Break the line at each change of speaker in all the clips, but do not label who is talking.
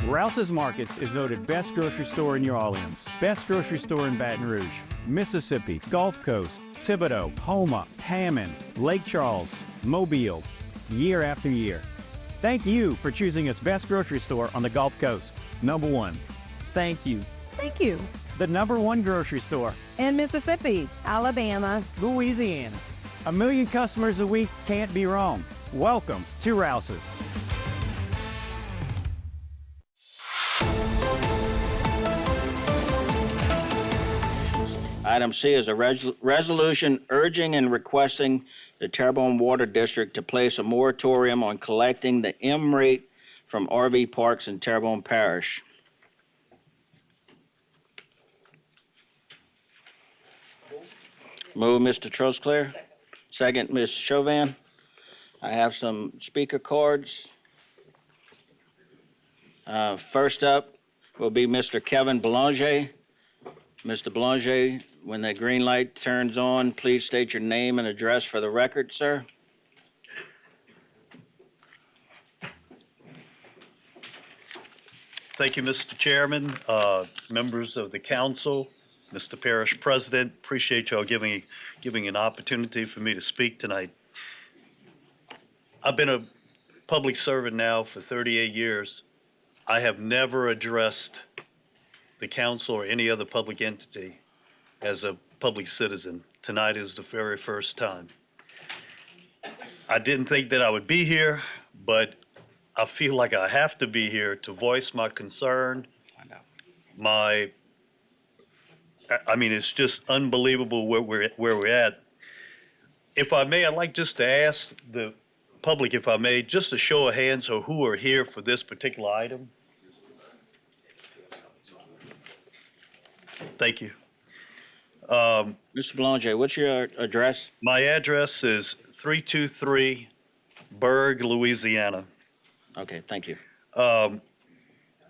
Rouse's Markets is voted best grocery store in New Orleans, best grocery store in Baton Rouge, Mississippi, Gulf Coast, Thibodaux, Houma, Hammond, Lake Charles, Mobile, year after year. Thank you for choosing us best grocery store on the Gulf Coast. Number one. Thank you.
Thank you.
The number one grocery store
In Mississippi, Alabama,
Louisiana. 1 million customers a week can't be wrong. Welcome to Rouse's.
Item C is a resolution urging and requesting the Terrebonne Water District to place a moratorium on collecting the M rate from RV parks in Terrebonne Parish. Move, Mr. Trosclair. Second, Ms. Chauvin. I have some speaker cards. First up will be Mr. Kevin Belanger. Mr. Belanger, when the green light turns on, please state your name and address for the record, sir.
Thank you, Mr. Chairman, members of the council, Mr. Parish President. Appreciate y'all giving an opportunity for me to speak tonight. I've been a public servant now for 38 years. I have never addressed the council or any other public entity as a public citizen. Tonight is the very first time. I didn't think that I would be here, but I feel like I have to be here to voice my concern. It's just unbelievable where we're at. If I may, I'd like just to ask the public, if I may, just a show of hands of who are here for this particular item. Thank you.
Mr. Belanger, what's your address?
My address is 323 Berg, Louisiana.
Okay, thank you.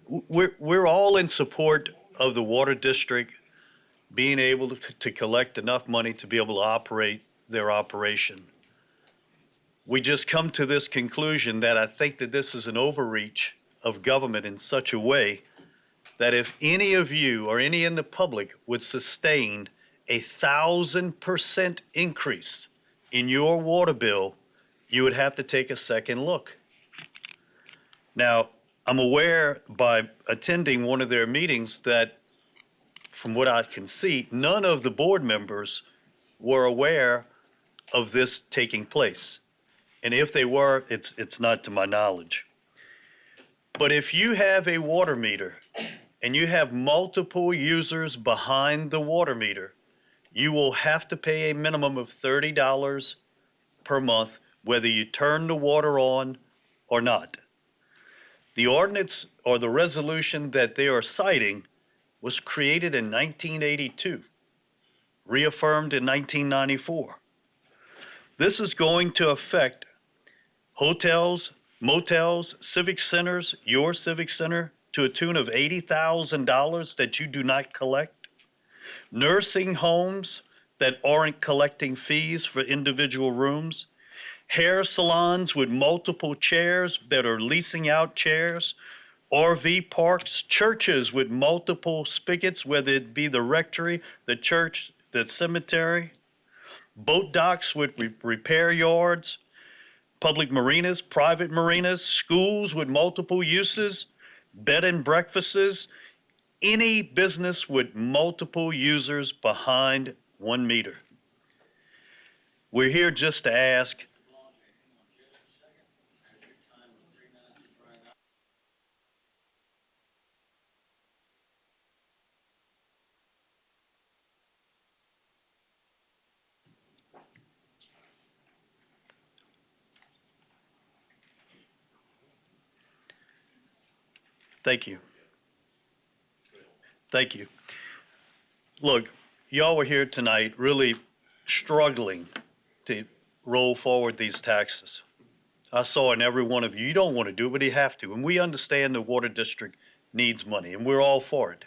We're all in support of the water district being able to collect enough money to be able to operate their operation. We just come to this conclusion that I think that this is an overreach of government in such a way that if any of you or any in the public would sustain 1,000% increase in your water bill, you would have to take a second look. Now, I'm aware by attending one of their meetings that, from what I can see, none of the board members were aware of this taking place. And if they were, it's not to my knowledge. But if you have a water meter and you have multiple users behind the water meter, you will have to pay a minimum of $30 per month, whether you turn the water on or not. The ordinance or the resolution that they are citing was created in 1982, reaffirmed in 1994. This is going to affect hotels, motels, civic centers, your civic center, to a tune of $80,000 that you do not collect. Nursing homes that aren't collecting fees for individual rooms. Hair salons with multiple chairs that are leasing out chairs. RV parks, churches with multiple spigots, whether it be the rectory, the church, the cemetery. Boat docks with repair yards. Public marinas, private marinas, schools with multiple uses, bed and breakfasts, any business with multiple users behind 1 meter. We're here just to ask. Thank you. Thank you. Look, y'all were here tonight really struggling to roll forward these taxes. I saw in every one of you, you don't want to do it, but you have to. And we understand the water district needs money, and we're all for it.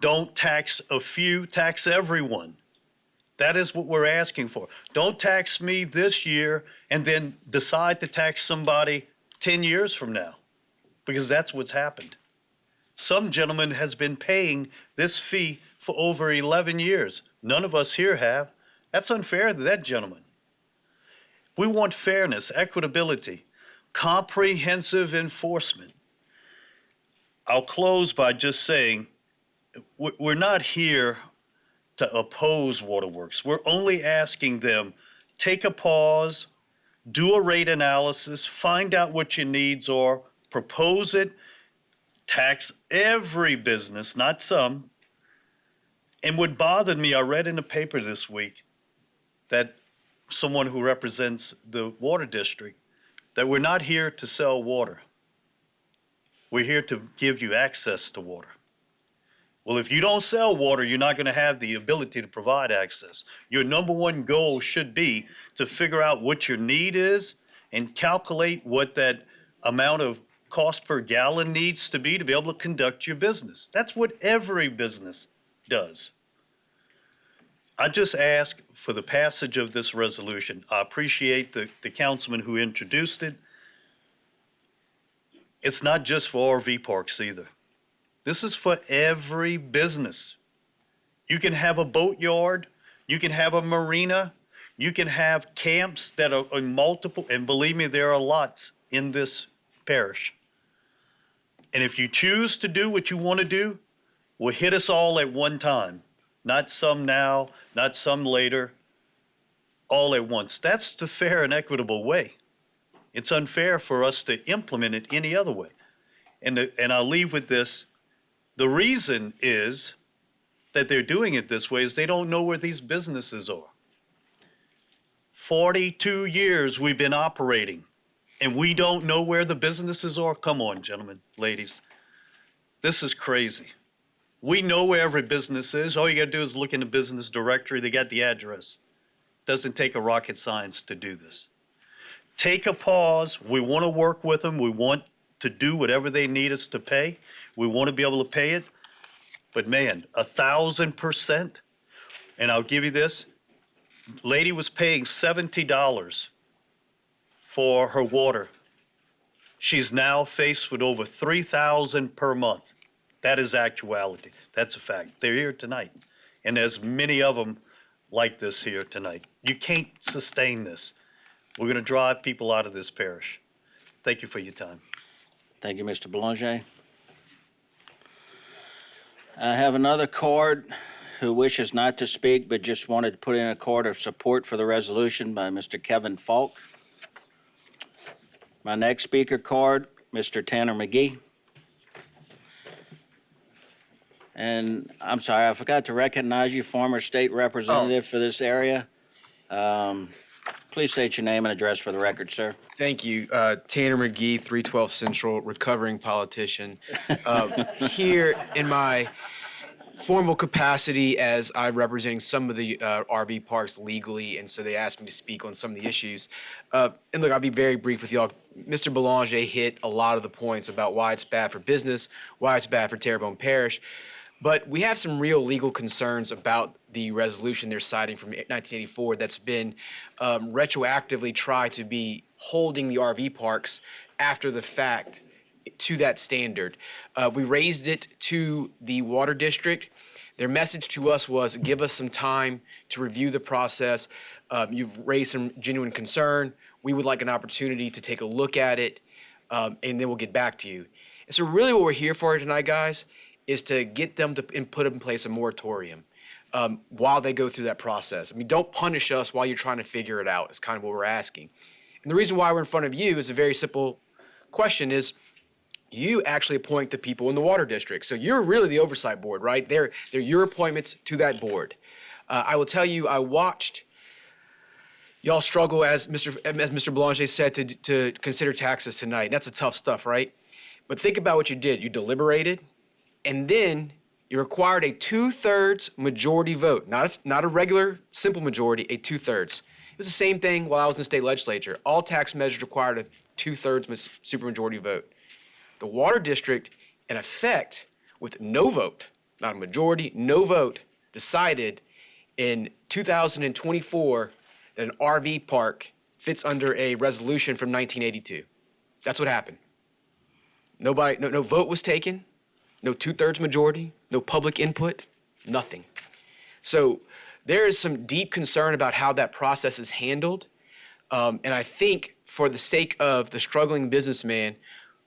Don't tax a few, tax everyone. That is what we're asking for. Don't tax me this year and then decide to tax somebody 10 years from now. because that's what's happened. Some gentleman has been paying this fee for over 11 years. None of us here have. That's unfair to that gentleman. We want fairness, equitability, comprehensive enforcement. I'll close by just saying, we're not here to oppose waterworks. We're only asking them, take a pause, do a rate analysis, find out what your needs are, propose it, tax every business, not some. And what bothered me, I read in the paper this week that someone who represents the water district, that we're not here to sell water. We're here to give you access to water. Well, if you don't sell water, you're not going to have the ability to provide access. Your number one goal should be to figure out what your need is and calculate what that amount of cost per gallon needs to be able to conduct your business. That's what every business does. I just ask for the passage of this resolution. I appreciate the councilman who introduced it. It's not just for RV parks either. This is for every business. You can have a boatyard, you can have a marina, you can have camps that are in multiple, and believe me, there are lots in this parish. And if you choose to do what you want to do, well, hit us all at one time. Not some now, not some later, all at once. That's the fair and equitable way. It's unfair for us to implement it any other way. And I'll leave with this. The reason is that they're doing it this way is they don't know where these businesses are. 42 years we've been operating, and we don't know where the businesses are? Come on, gentlemen, ladies. This is crazy. We know where every business is. All you got to do is look in the business directory. They got the address. Doesn't take a rocket science to do this. Take a pause. We want to work with them. We want to do whatever they need us to pay. We want to be able to pay it. But man, 1,000%. And I'll give you this. Lady was paying $70 for her water. She's now faced with over $3,000 per month. That is actuality. That's a fact. They're here tonight. And there's many of them like this here tonight. You can't sustain this. We're going to drive people out of this parish. Thank you for your time.
Thank you, Mr. Belanger. I have another card who wishes not to speak but just wanted to put in a card of support for the resolution by Mr. Kevin Falk. My next speaker card, Mr. Tanner McGee. And I'm sorry, I forgot to recognize you, former state representative for this area. Please state your name and address for the record, sir.
Thank you. Tanner McGee, 312 Central, recovering politician. Here in my formal capacity as I'm representing some of the RV parks legally, and so they asked me to speak on some of the issues. And look, I'll be very brief with y'all. Mr. Belanger hit a lot of the points about why it's bad for business, why it's bad for Terrebonne Parish. But we have some real legal concerns about the resolution they're citing from 1984 that's been retroactively tried to be holding the RV parks after the fact to that standard. We raised it to the Water District. Their message to us was, give us some time to review the process. You've raised some genuine concern. We would like an opportunity to take a look at it, and then we'll get back to you. And so really what we're here for tonight, guys, is to get them to put in place a moratorium while they go through that process. I mean, don't punish us while you're trying to figure it out is kind of what we're asking. And the reason why we're in front of you is a very simple question is, you actually appoint the people in the water district. So you're really the oversight board, right? They're your appointments to that board. I will tell you, I watched y'all struggle, as Mr. Belanger said, to consider taxes tonight. That's a tough stuff, right? But think about what you did. You deliberated, and then you required a 2/3 majority vote, not a regular simple majority, a 2/3. It was the same thing while I was in the state legislature. All tax measures required a 2/3 supermajority vote. The water district, in effect, with no vote, not a majority, no vote, decided in 2024 that an RV park fits under a resolution from 1982. That's what happened. Nobody, no vote was taken, no 2/3 majority, no public input, nothing. So there is some deep concern about how that process is handled. And I think for the sake of the struggling businessman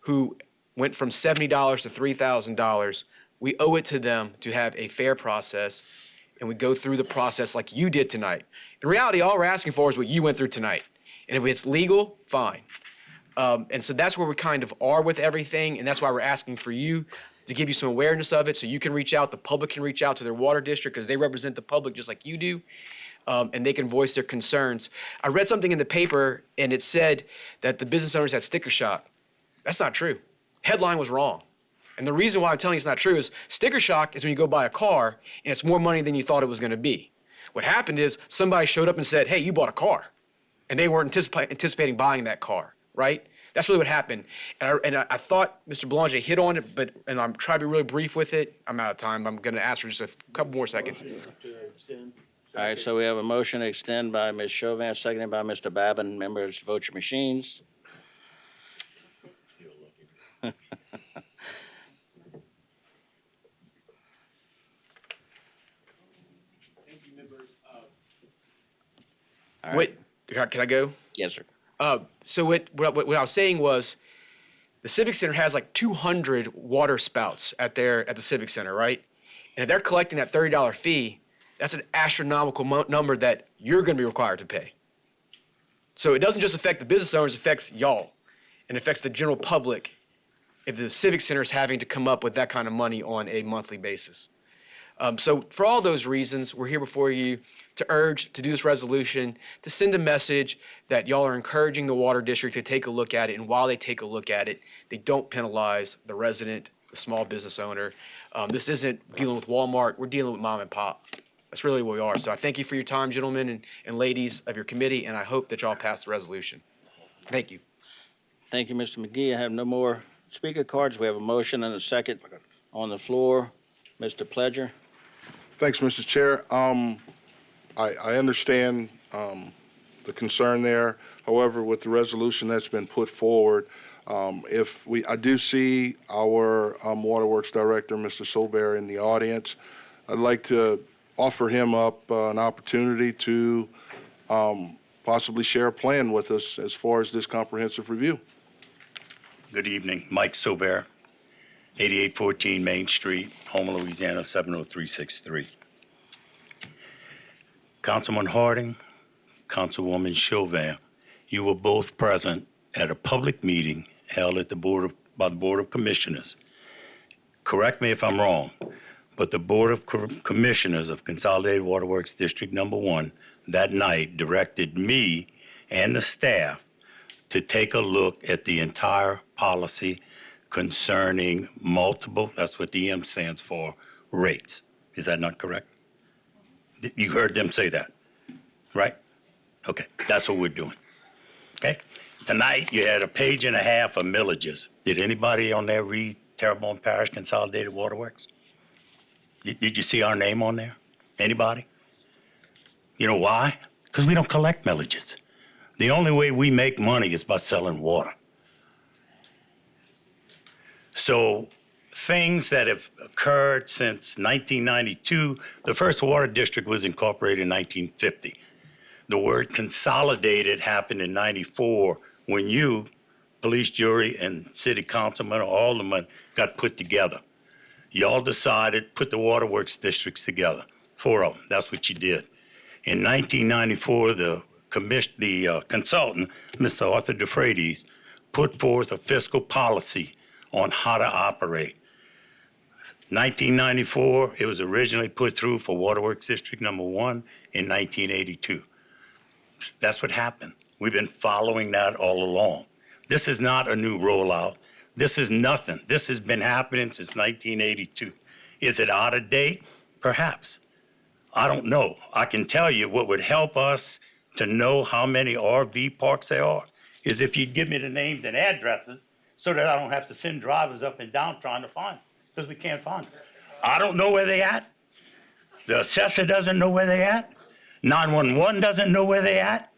who went from $70 to $3,000, we owe it to them to have a fair process, and we go through the process like you did tonight. In reality, all we're asking for is what you went through tonight. And if it's legal, fine. And so that's where we kind of are with everything, and that's why we're asking for you to give you some awareness of it so you can reach out, the public can reach out to their water district because they represent the public just like you do, and they can voice their concerns. I read something in the paper, and it said that the business owners had sticker shock. That's not true. Headline was wrong. And the reason why I'm telling you it's not true is sticker shock is when you go buy a car, and it's more money than you thought it was going to be. What happened is somebody showed up and said, hey, you bought a car. And they weren't anticipating buying that car, right? That's really what happened. And I thought Mr. Belanger hit on it, and I'm trying to be really brief with it. I'm out of time. I'm going to ask for just a couple more seconds.
All right, so we have a motion to extend by Ms. Chauvin, seconded by Mr. Babin. Members, vote your machines. All right.
Wait, can I go?
Yes, sir.
So what I was saying was, the Civic Center has like 200 water spouts at the Civic Center, right? And if they're collecting that $30 fee, that's an astronomical number that you're going to be required to pay. So it doesn't just affect the business owners, it affects y'all, and it affects the general public if the Civic Center is having to come up with that kind of money on a monthly basis. So for all those reasons, we're here before you to urge to do this resolution, to send a message that y'all are encouraging the water district to take a look at it, and while they take a look at it, they don't penalize the resident, the small business owner. This isn't dealing with Walmart, we're dealing with mom and pop. That's really what we are. So I thank you for your time, gentlemen and ladies of your committee, and I hope that y'all pass the resolution. Thank you.
Thank you, Mr. McGee. I have no more speaker cards. We have a motion and a second on the floor. Mr. Pledger.
Thanks, Mr. Chair. I understand the concern there. However, with the resolution that's been put forward, I do see our Waterworks Director, Mr. Solberry, in the audience. I'd like to offer him up an opportunity to possibly share a plan with us as far as this comprehensive review.
Good evening, Mike Sober, 8814 Main Street, Houma, Louisiana, 70363. Councilman Harding, Councilwoman Chauvin, you were both present at a public meeting held at by the Board of Commissioners. Correct me if I'm wrong, but the Board of Commissioners of Consolidated Waterworks District Number 1 that night directed me and the staff to take a look at the entire policy concerning multiple, that's what the M stands for, rates. Is that not correct? You heard them say that, right? Okay, that's what we're doing, okay? Tonight, you had a page and a half of millages. Did anybody on there read Terrebonne Parish Consolidated Waterworks? Did you see our name on there? Anybody? You know why? Because we don't collect millages. The only way we make money is by selling water. So things that have occurred since 1992, the first water district was incorporated in 1950. The word consolidated happened in 94 when you, police jury and city councilman or alderman got put together. Y'all decided, put the waterworks districts together, 4 of them, that's what you did. In 1994, the consultant, Mr. Arthur DeFreitas, put forth a fiscal policy on how to operate. 1994, it was originally put through for Waterworks District Number 1 in 1982. That's what happened. We've been following that all along. This is not a new rollout. This is nothing. This has been happening since 1982. Is it out of date? Perhaps. I don't know. I can tell you what would help us to know how many RV parks there are is if you'd give me the names and addresses so that I don't have to send drivers up and down trying to find them, because we can't find them. I don't know where they at. The assessor doesn't know where they at. 911 doesn't know where they at.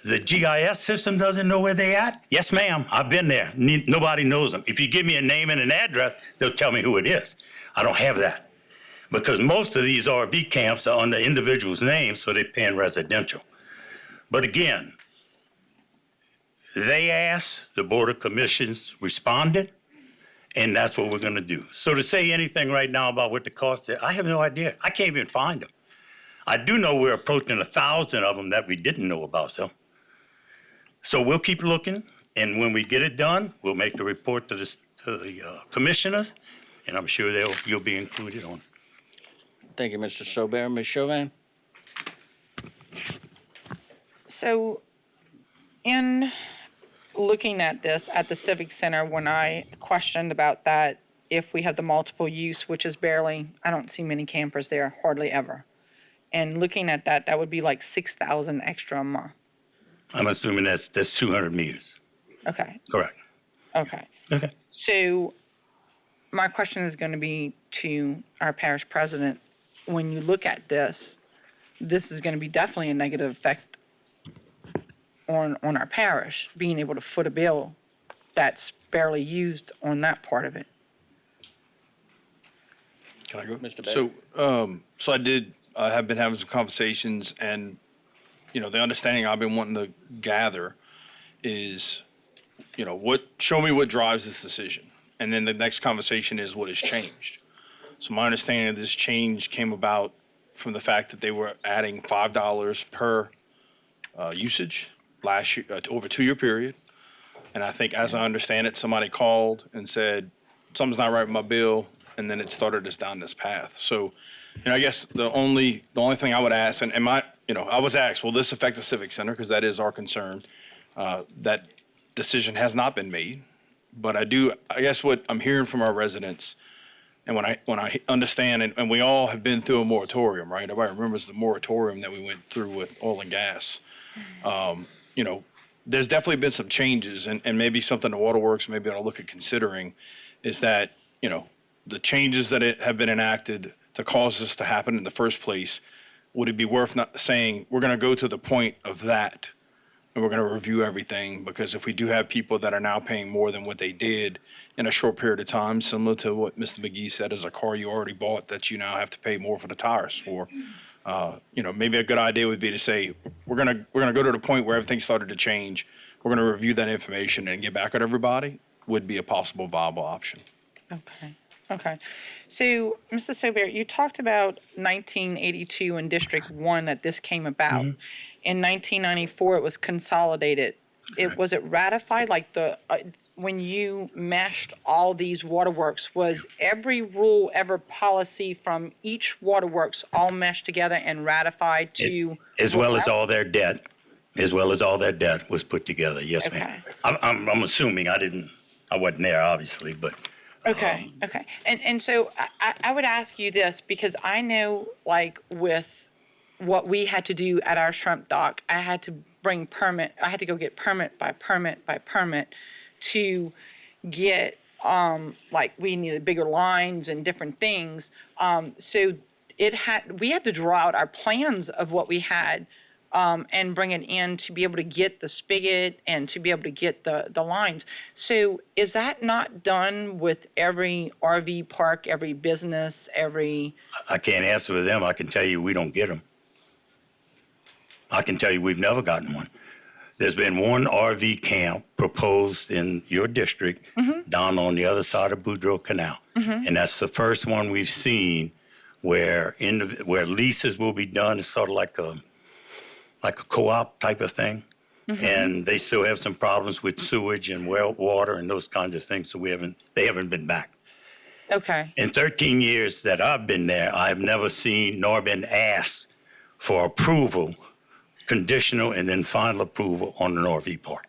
The GIS system doesn't know where they at? Yes, ma'am. I've been there. Nobody knows them. If you give me a name and an address, they'll tell me who it is. I don't have that. Because most of these RV camps are under individuals' names, so they're paying residential. But again, they asked, the Board of Commissions responded, and that's what we're gonna do. So to say anything right now about what the cost is, I have no idea. I can't even find them. I do know we're approaching 1,000 of them that we didn't know about, though. So we'll keep looking, and when we get it done, we'll make the report to the commissioners, and I'm sure you'll be included on it.
Thank you, Mr. Sobert. Ms. Chauvin?
So, in looking at this at the Civic Center, when I questioned about that, if we have the multiple use, which is barely, I don't see many campers there, hardly ever. And looking at that, that would be like 6,000 extra a month.
I'm assuming that's 200 meters.
Okay,
Correct.
okay.
Okay.
So, my question is going to be to our parish president. When you look at this, this is going to be definitely a negative effect on our parish, being able to foot a bill that's barely used on that part of it.
Can I go?
Mr. Baker.
So I have been having some conversations, and, you know, the understanding I've been wanting to gather is, you know, show me what drives this decision. And then the next conversation is what has changed. So my understanding of this change came about from the fact that they were adding $5 per usage last year, over a 2-year period. And I think, as I understand it, somebody called and said, something's not right with my bill, and then it started us down this path. So, you know, I guess the only thing I would ask, and I was asked, will this affect the Civic Center? Because that is our concern. That decision has not been made. But I guess what I'm hearing from our residents, and when I understand, and we all have been through a moratorium, right? Everybody remembers the moratorium that we went through with oil and gas. You know, there's definitely been some changes, and maybe something the Waterworks maybe ought to look at considering is that, you know, the changes that have been enacted to cause this to happen in the first place, would it be worth not saying, we're going to go to the point of that, and we're going to review everything? Because if we do have people that are now paying more than what they did in a short period of time, similar to what Mr. McGee said, as a car you already bought that you now have to pay more for the tires for, you know, maybe a good idea would be to say, we're gonna go to the point where everything started to change. We're gonna review that information and get back at everybody, would be a possible viable option.
Okay. So, Mr. Sobert, you talked about 1982 in District 1 that this came about.
Mm-hmm.
In 1994, it was consolidated. Was it ratified, like when you meshed all these waterworks, was every rule, every policy from each waterworks all meshed together and ratified to?
As well as all their debt was put together, yes, ma'am. I'm assuming, I wasn't there, obviously, but.
Okay. And so I would ask you this, because I know, like, with what we had to do at our shrimp dock, I had to go get permit by permit to get, like, we needed bigger lines and different things. So we had to draw out our plans of what we had, and bring it in to be able to get the spigot and to be able to get the lines. So is that not done with every RV park, every business, every?
I can't answer for them. I can tell you we don't get them. I can tell you we've never gotten one. There's been one RV camp proposed in your district, down on the other side of Boudreaux Canal. And that's the first one we've seen where leases will be done. It's sort of like a co-op type of thing. And they still have some problems with sewage and well water and those kinds of things, so they haven't been back.
Okay.
In 13 years that I've been there, I've never seen nor been asked for approval, conditional and then final approval on an RV park.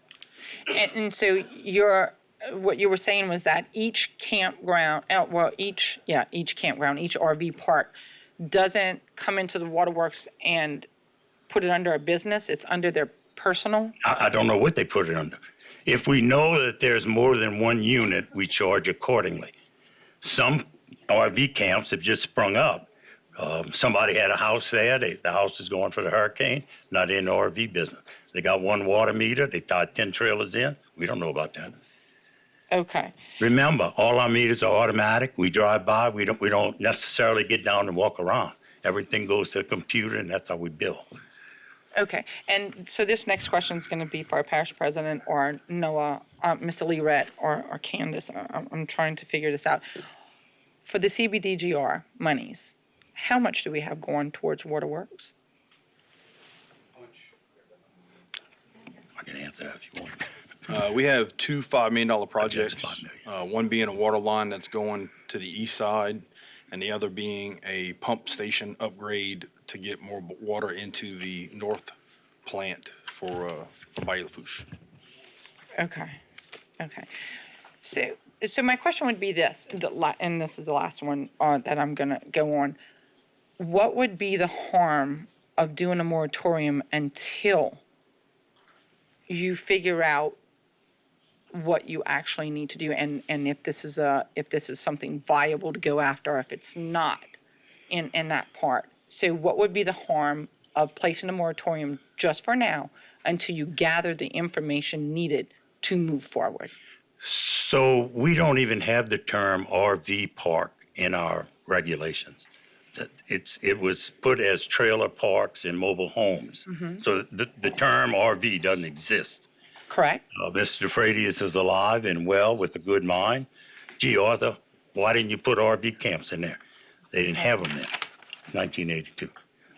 And so what you were saying was that each campground, each campground, each RV park doesn't come into the waterworks and put it under a business, it's under their personal?
I don't know what they put it under. If we know that there's more than one unit, we charge accordingly. Some RV camps have just sprung up, Somebody had a house there. The house is going for the hurricane. Not in the RV business. They got one water meter. They tied 10 trailers in. We don't know about that.
Okay.
Remember, all our meters are automatic. We drive by. We don't necessarily get down and walk around. Everything goes to the computer, and that's how we bill.
Okay, and so this next question is going to be for our parish president or Noah, Mr. Lee Rett or Candace. I'm trying to figure this out. For the CBDGR monies, how much do we have going towards waterworks?
I can answer that if you want.
We have two $5 million projects.
$5 million.
One being a water line that's going to the east side, and the other being a pump station upgrade to get more water into the north plant for Bayou Lafourche.
Okay. So my question would be this, and this is the last one that I'm going to go on. What would be the harm of doing a moratorium until you figure out what you actually need to do, and if this is something viable to go after, or if it's not in that part? So what would be the harm of placing a moratorium just for now until you gather the information needed to move forward?
So we don't even have the term RV park in our regulations. It was put as trailer parks and mobile homes.
Mm-hmm.
So the term RV doesn't exist.
Correct?
Mr. Fradius is alive and well with a good mind. Gee, Arthur, why didn't you put RV camps in there? They didn't have them then. It's 1982.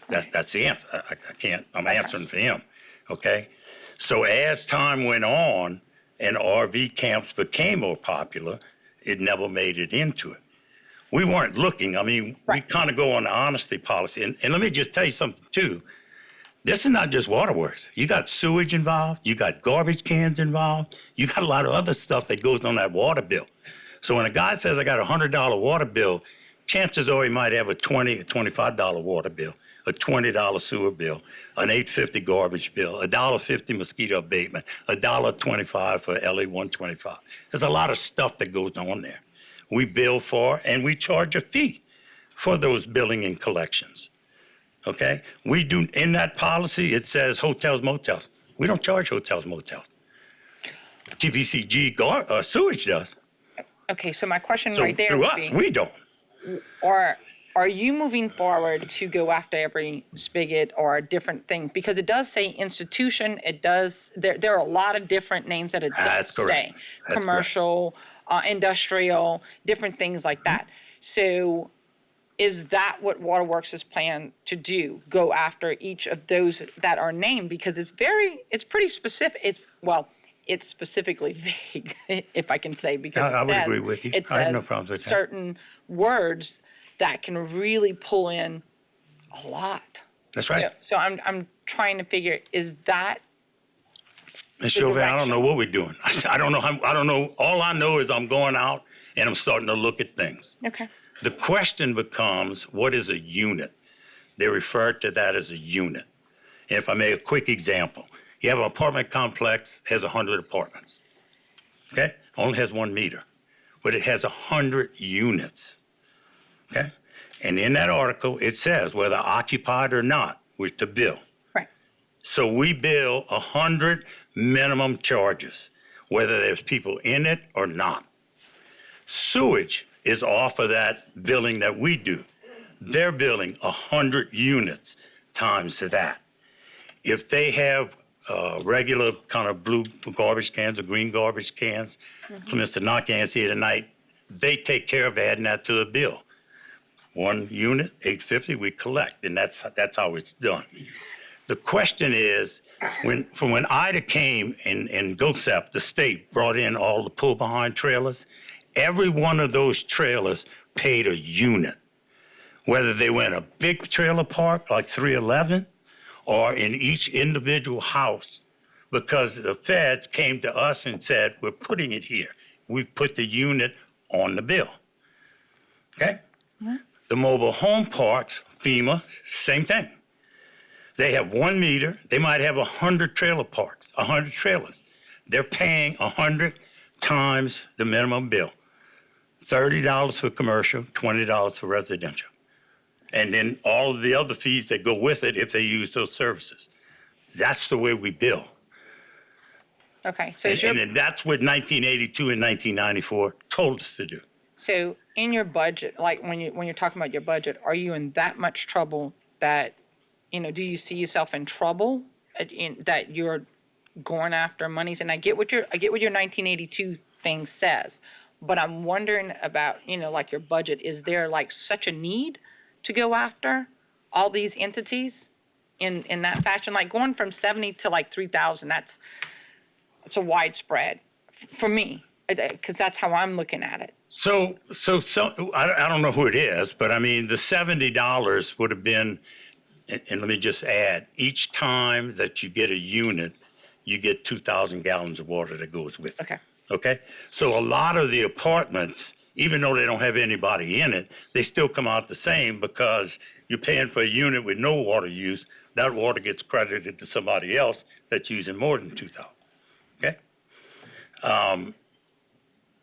That's the answer. I can't, I'm answering for him, okay? So as time went on and RV camps became more popular, it never made it into it. We weren't looking. I mean, we kind of go on the honesty policy. And let me just tell you something, too. This is not just waterworks. You got sewage involved. You got garbage cans involved. You got a lot of other stuff that goes on that water bill. So when a guy says, I got a $100 water bill, chances are he might have a $20 or $25 water bill, a $20 sewer bill, an $8.50 garbage bill, a $1.50 mosquito abatement, a $1.25 for LA 125. There's a lot of stuff that goes on there. We bill for and we charge a fee for those billing and collections. Okay? We do, in that policy, it says hotels, motels. We don't charge hotels, motels. TPCG sewage does.
Okay, so my question
So
right there
through
would
us,
be,
we don't.
or are you moving forward to go after every spigot or a different thing? Because it does say institution, it does, there are a lot of different names that it does
That's correct.
say.
That's
Commercial, industrial, different things like that. So is that what Waterworks is planned to do? Go after each of those that are named? Because it's pretty specific. It's specifically vague, if I can say, because
I
it
would
says,
agree with you.
it
I have no
says
problems with that.
certain words that can really pull in a lot.
That's right.
So I'm trying to figure, is that
Ms. Chauvin, I don't know what we're doing. I don't know. All I know is I'm going out and I'm starting to look at things.
okay?
The question becomes, what is a unit? They refer to that as a unit. And if I make a quick example, you have an apartment complex, has 100 apartments, okay? Only has 1 meter, but it has 100 units, okay? And in that article, it says whether occupied or not, we're to bill.
Right.
So we bill 100 minimum charges, whether there's people in it or not. Sewage is off of that billing that we do. They're billing 100 units times that. If they have regular kind of blue garbage cans or green garbage cans, Mr. Narcan's here tonight, they take care of adding that to the bill. 1 unit, $8.50, we collect, and that's how it's done. The question is, when Ida came and GOSEP, the state, brought in all the pull-behind trailers, every one of those trailers paid a unit, whether they were in a big trailer park like 311 or in each individual house, because the feds came to us and said, we're putting it here. We put the unit on the bill, okay? Mm-hmm. The mobile home parks, FEMA, same thing. They have 1 meter. They might have 100 trailer parks, 100 trailers. They're paying 100 times the minimum bill. $30 for commercial, $20 for residential. and then all of the other fees that go with it if they use those services. That's the way we bill.
Okay, so
And that's what 1982 and 1994 told us to do.
so in your budget, like when you're talking about your budget, are you in that much trouble that, do you see yourself in trouble that you're going after monies? And I get what your 1982 thing says, but I'm wondering about, like your budget, is there like such a need to go after all these entities in that fashion? Like going from 70 to like 3,000, it's a widespread for me, because that's how I'm looking at it.
So I don't know who it is, but I mean, the $70 would have been, and let me just add, each time that you get a unit, you get 2,000 gallons of water that goes with it.
Okay.
Okay? So a lot of the apartments, even though they don't have anybody in it, they still come out the same because you're paying for a unit with no water use. That water gets credited to somebody else that's using more than 2,000. Okay?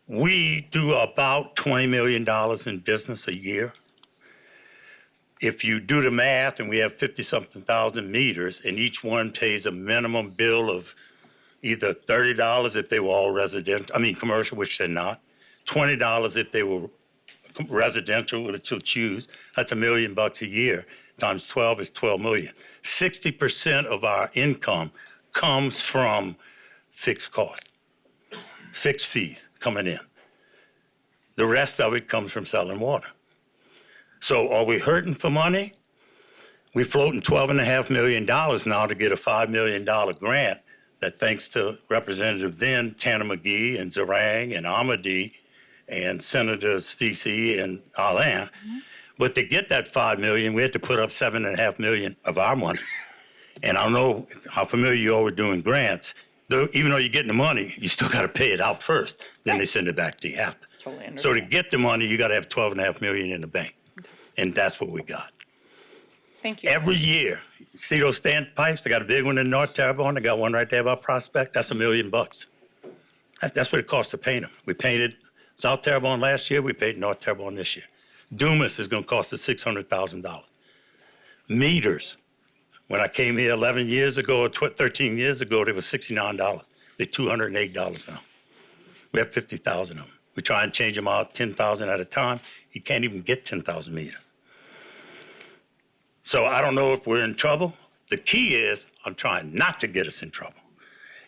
We do about $20 million in business a year. If you do the math, and we have 50-something thousand meters, and each one pays a minimum bill of either $30 if they were all commercial, which they're not, $20 if they were residential, which you'll choose, that's $1 million a year, times 12 is 12 million. 60% of our income comes from fixed costs, fixed fees coming in. The rest of it comes from selling water. So are we hurting for money? We're floating $12.5 million now to get a $5 million grant that, thanks to Representative then Tanner McGee and Zarang and Amadi and Senators Fisi and Alain. But to get that $5 million, we had to put up $7.5 million of our money. And I don't know how familiar you are with doing grants. Even though you're getting the money, you still got to pay it out first. Then they send it back to you after.
Totally understand.
So to get the money, you got to have $12.5 million in the bank. And that's what we got.
Thank you.
Every year, see those standpipes? They got a big one in North Terrebonne. They got one right there by Prospect. That's $1 million. That's what it costs to paint them. We painted South Terrebonne last year. We painted North Terrebonne this year. Dumas is going to cost us $600,000. Meters. When I came here 11 years ago or 13 years ago, they were $69. They're $208 now. We have 50,000 of them. We try and change them out 10,000 at a time. You can't even get 10,000 meters. So I don't know if we're in trouble. The key is I'm trying not to get us in trouble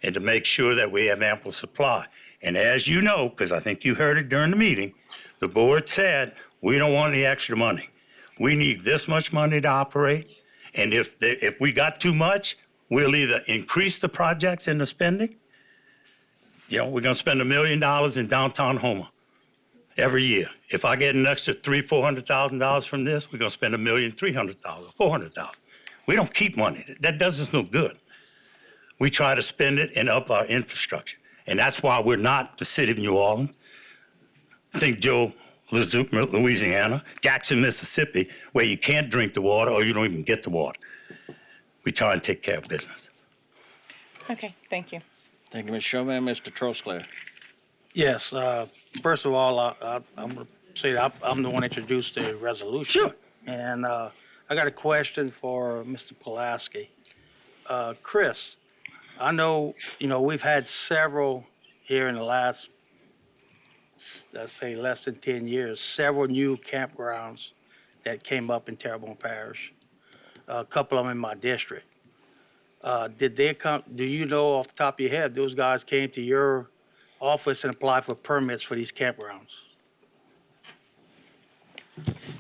and to make sure that we have ample supply. And as you know, because I think you heard it during the meeting, the board said, we don't want any extra money. We need this much money to operate. And if we got too much, we'll either increase the projects and the spending. We're going to spend $1 million in downtown Houma every year. If I get an extra $300,000-$400,000 from this, we're going to spend $1,300,000, $400,000. We don't keep money. That does us no good. We try to spend it and up our infrastructure. And that's why we're not the city of New Orleans, St. Joe, Louisiana, Jackson, Mississippi, where you can't drink the water or you don't even get the water. We try and take care of business.
Okay, thank you.
Thank you, Mr. Chauvin. Mr. Trosclair.
Yes, first of all, I'm going to say that I'm the one that introduced the resolution.
Sure.
And I got a question for Mr. Pulaski. Chris, I know, we've had several here in the last, let's say, less than 10 years, several new campgrounds that came up in Terrebonne Parish, a couple of them in my district. Did they come, do you know off the top of your head, those guys came to your office and applied for permits for these campgrounds?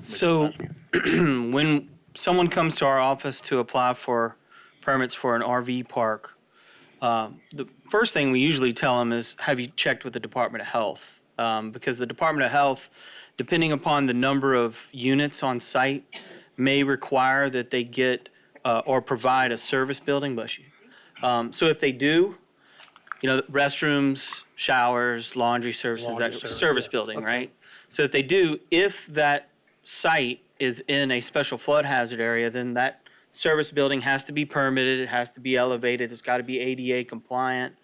So when someone comes to our office to apply for permits for an RV park, the first thing we usually tell them is, have you checked with the Department of Health? Because the Department of Health, depending upon the number of units on site, may require that they get or provide a service building. Bless you. So if they do, restrooms, showers, laundry services, service building, right? So if they do, if that site is in a special flood hazard area, then that service building has to be permitted, it has to be elevated, it's got to be ADA compliant.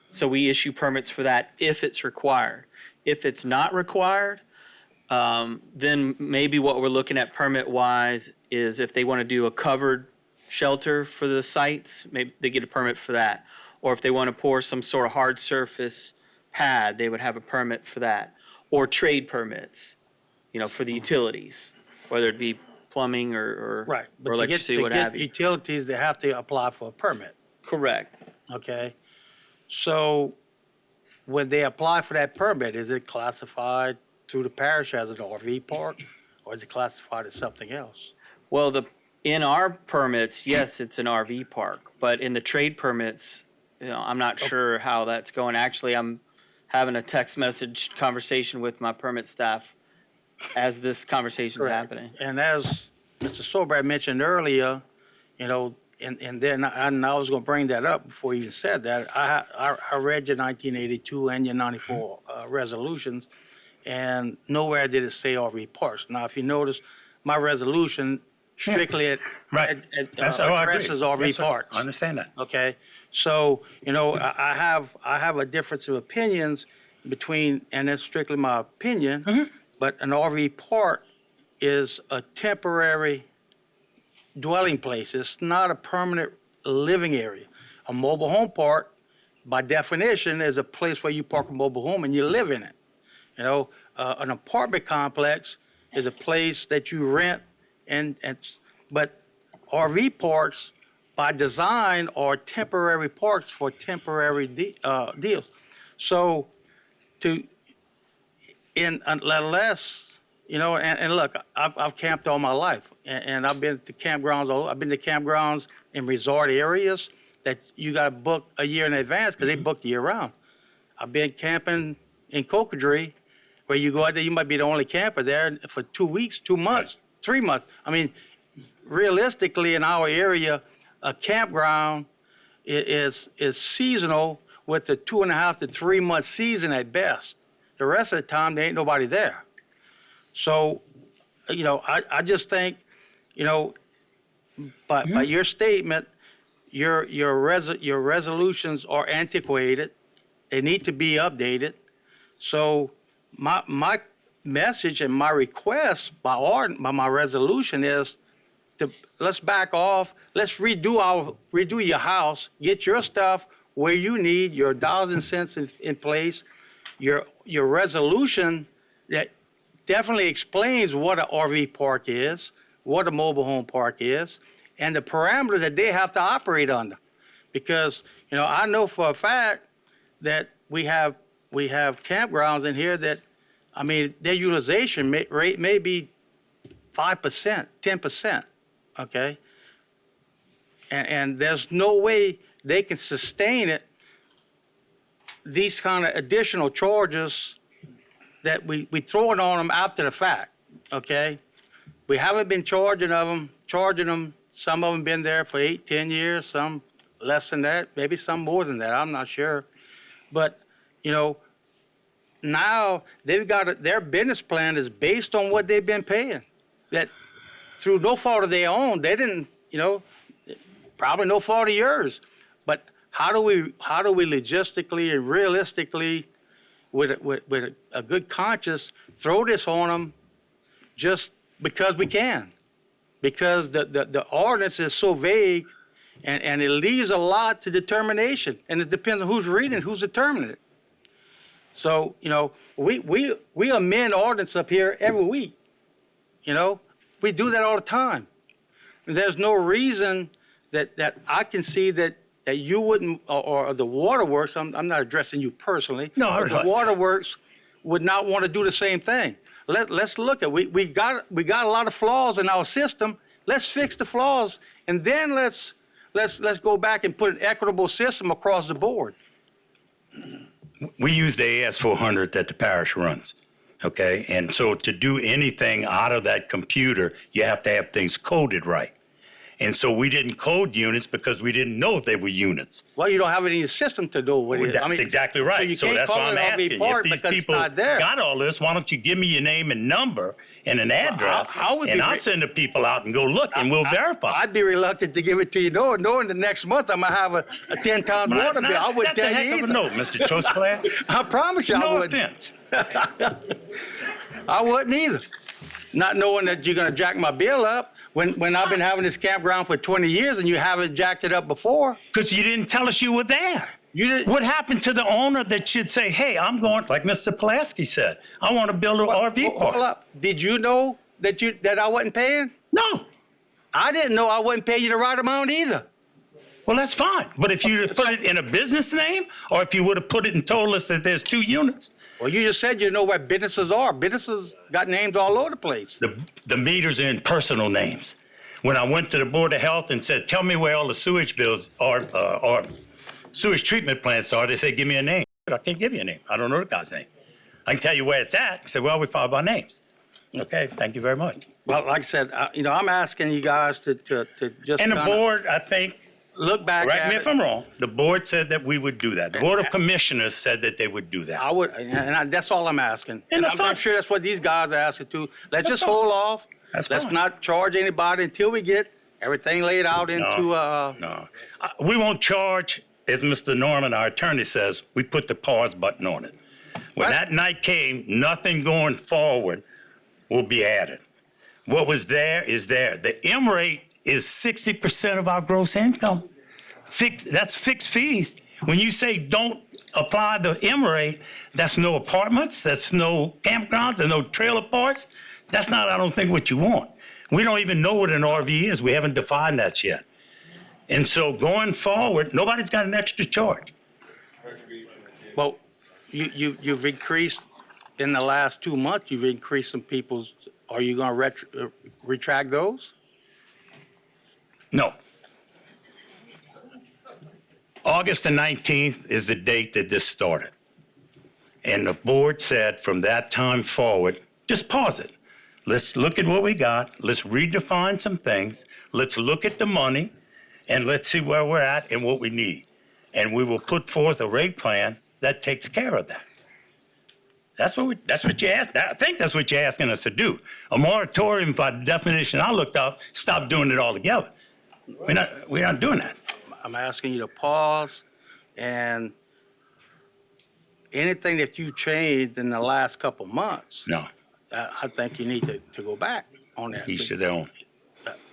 So we issue permits for that if it's required. If it's not required, Then maybe what we're looking at permit-wise is if they want to do a covered shelter for the sites, maybe they get a permit for that. Or if they want to pour some sort of hard surface pad, they would have a permit for that. Or trade permits, for the utilities, whether it be plumbing or
Right. But
or electricity, what have you.
Utilities, they have to apply for a permit,
Correct.
okay? So when they apply for that permit, is it classified through the parish as an RV park? Or is it classified as something else?
Well, in our permits, yes, it's an RV park, but in the trade permits, I'm not sure how that's going. Actually, I'm having a text message conversation with my permit staff as this conversation's happening.
And as Mr. Stolberg mentioned earlier, and then I was going to bring that up before you even said that. I read your 1982 and your 94 resolutions, and nowhere did it say RV parks. Now, if you notice, my resolution strictly addresses RV parks.
I understand that.
Okay, so I have a difference of opinions between, and that's strictly my opinion. But an RV park is a temporary dwelling place. It's not a permanent living area. A mobile home park, by definition, is a place where you park a mobile home and you live in it. An apartment complex is a place that you rent, but RV parks, by design, are temporary parks for temporary deals. So, unless and look, I've camped all my life, and I've been to campgrounds. I've been to campgrounds in resort areas that you got to book a year in advance because they book year round. I've been camping in Cocodrie, where you go out there, you might be the only camper there for 2 weeks, 2 months, 3 months. I mean, realistically, in our area, a campground is seasonal with a 2.5 to 3 month season at best. The rest of the time, there ain't nobody there. So, I just think, by your statement, your resolutions are antiquated. They need to be updated. So, my message and my request by my resolution is let's back off. Let's redo your house. Get your stuff where you need your dollars and cents in place. Your resolution that definitely explains what an RV park is, what a mobile home park is, and the parameters that they have to operate under. Because, I know for a fact that we have campgrounds in here that, their utilization rate may be 5%, 10%, okay? And there's no way they can sustain it, these kind of additional charges that we throw it on them after the fact, okay? We haven't been charging them. Some of them been there for 8, 10 years, some less than that, maybe some more than that, I'm not sure. But, now they've got their business plan is based on what they've been paying. That through no fault of their own, they didn't, probably no fault of yours. But how do we logistically and realistically, with a good conscience, throw this on them just because we can? Because the ordinance is so vague, and it leaves a lot to determination, and it depends on who's reading, who's determining it. So we amend ordinance up here every week. We do that all the time. There's no reason that I can see that you wouldn't, or the waterworks. I'm not addressing you personally.
No,
but the waterworks would not want to do the same thing. Let's look at we got a lot of flaws in our system. Let's fix the flaws, and then let's go back and put an equitable system across the board.
We use the AS400 that the parish runs, okay? And so to do anything out of that computer, you have to have things coded right. And so we didn't code units because we didn't know they were units.
Well, you don't have any system to do what it is.
That's exactly right.
So
that's why I'm asking you. If these people got all this, why don't you give me your name and number and an address, and I'll send the people out and go look, and we'll verify.
I'd be reluctant to give it to you, knowing the next month I'm going to have a 10-ton water bill. I wouldn't tell you either.
No, Mr. Chosclair.
I promise you I wouldn't.
No offense.
I wouldn't either. Not knowing that you're gonna jack my bill up when I've been having this campground for 20 years and you haven't jacked it up before.
Because you didn't tell us you were there.
You didn't.
What happened to the owner that should say, hey, I'm going, like Mr. Pulaski said, I want to build an RV park?
Hold up. Did you know that I wasn't paying?
No.
I didn't know I wasn't paying you the right amount either.
Well, that's fine. But if you had put it in a business name, or if you would have put it and told us that there's 2 units,
Well, you just said you know where businesses are. Businesses got names all over the place.
the meters are in personal names. When I went to the Board of Health and said, tell me where all the sewage bills are, or sewage treatment plants are, they said, give me a name. I can't give you a name. I don't know the guy's name. I can tell you where it's at. I said, well, we follow by names. Okay, thank you very much.
Well, like I said, I'm asking you guys to just
And the
kinda
board, I think,
look back
correct
at
me
it.
if I'm wrong, the board said that we would do that. The Board of Commissioners said that they would do that.
I would, that's all I'm asking.
And that's
I'm
fine.
sure that's what these guys are asking too. Let's just
fine.
hold off.
That's
Let's
fine.
not charge anybody until we get everything laid out into,
No, we won't charge, as Mr. Norman, our attorney says, we put the pause button on it. When
Right.
that night came, nothing going forward will be added. What was there is there. The M rate is 60% of our gross income. That's fixed fees. When you say don't apply the M rate, that's no apartments, that's no campgrounds, and no trailer parks. That's not, I don't think, what you want. We don't even know what an RV is. We haven't defined that yet. And so going forward, nobody's got an extra charge.
well, you've increased in the last 2 months, you've increased some people's, are you gonna retract those?
No. August the 19th is the date that this started. And the board said from that time forward, just pause it. Let's look at what we got. Let's redefine some things. Let's look at the money and let's see where we're at and what we need. And we will put forth a rate plan that takes care of that. That's what you asked. I think that's what you're asking us to do. A moratorium, by definition, I looked up, stop doing it altogether. We're not doing that.
I'm asking you to pause and anything that you changed in the last couple months,
No,
I think you need to go back on that.
each to their own.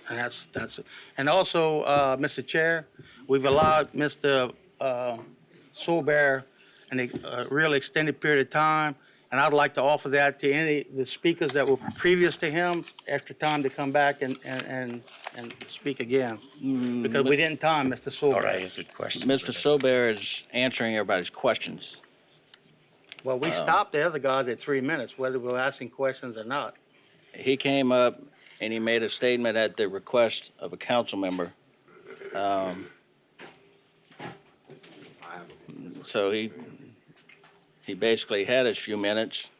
And that's it. And also, Mr. Chair, we've allowed Mr. Soulbear a real extended period of time, and I'd like to offer that to any of the speakers that were previous to him, extra time to come back and speak again. Because we didn't time Mr. Soulbear.
All right, answered question.
Mr. Sobear is answering everybody's questions.
Well, we stopped the other guys at 3 minutes, whether we're asking questions or not.
He came up and he made a statement at the request of a council member. So he basically had his few minutes.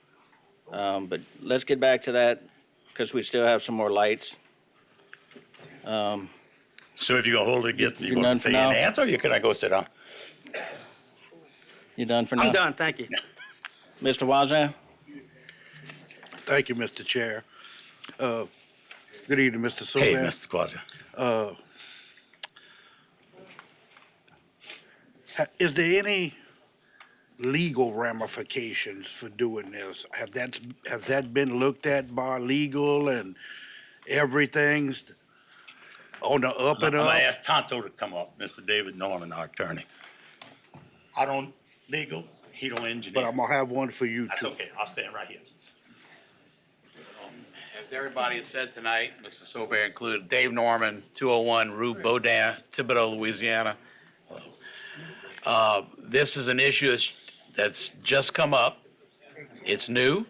But let's get back to that because we still have some more lights.
So if you're gonna hold it against me, you
You
want
done
to
for
say
now?
an answer, or can I go sit down?
You done for now?
I'm done, thank you.
Mr. Wazan?
Thank you, Mr. Chair. Good evening, Mr. Soulbear.
Hey, Mr. Quazia.
Is there any legal ramifications for doing this? Has that been looked at by legal and everything's on the up
I'm
and
gonna
up?
ask Tonto to come up, Mr. David Norman, our attorney. I don't legal, he don't engineer.
But I'm gonna have one for you
That's
too.
okay, I'll stand right here.
As everybody has said tonight, Mr. Soulbear included, Dave Norman, 201 Rue Baudin, Thibodaux, Louisiana. This is an issue that's just come up. It's new.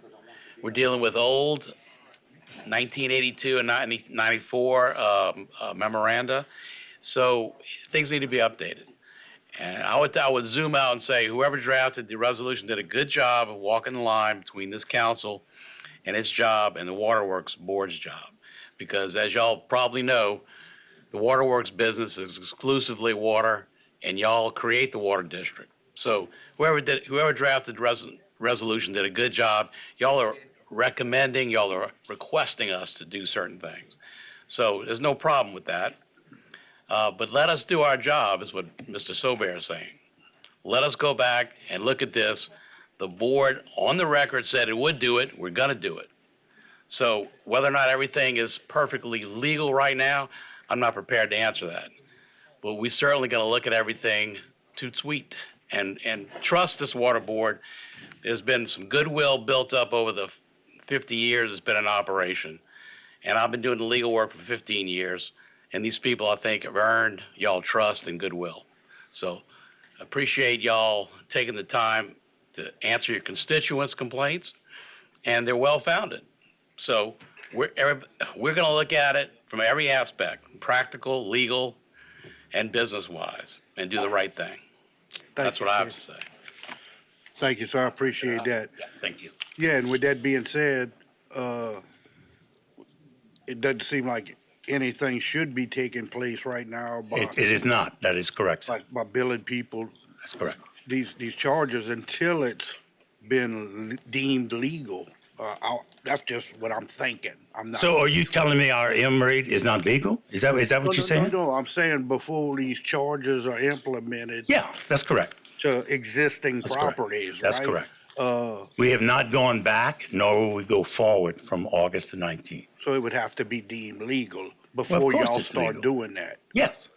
We're dealing with old 1982 and 1994 memoranda. So things need to be updated. And I would zoom out and say whoever drafted the resolution did a good job of walking the line between this council and its job and the Waterworks Board's job. Because as y'all probably know, the Waterworks business is exclusively water, and y'all create the water district. So whoever drafted the resolution did a good job. Y'all are recommending, y'all are requesting us to do certain things. So there's no problem with that. But let us do our job, is what Mr. Soulbear is saying. Let us go back and look at this. The board, on the record, said it would do it. We're going to do it. So whether or not everything is perfectly legal right now, I'm not prepared to answer that. But we certainly going to look at everything toot sweet and trust this water board. There's been some goodwill built up over the 50 years it's been in operation. And I've been doing the legal work for 15 years. And these people, I think, have earned y'all trust and goodwill. So appreciate y'all taking the time to answer your constituents' complaints. And they're well-founded. So we're going to look at it from every aspect, practical, legal, and business-wise, and do the right thing. That's what I have to say.
Thank you, sir. I appreciate that.
Yeah, thank you.
Yeah, and with that being said, it doesn't seem like anything should be taking place right now by,
It is not. That is correct, sir.
by billing people
That's correct.
these charges until it's been deemed legal. That's just what I'm thinking. I'm not.
So are you telling me our M rate is not legal? Is that what you're saying?
No, I'm saying before these charges are implemented
Yeah, that's correct.
to existing
That's correct.
properties,
That's
right?
correct. We have not gone back, nor will we go forward from August the 19th.
So it would have to be deemed legal
Well,
before
of course
y'all
it's
start
legal.
doing that.
Yes.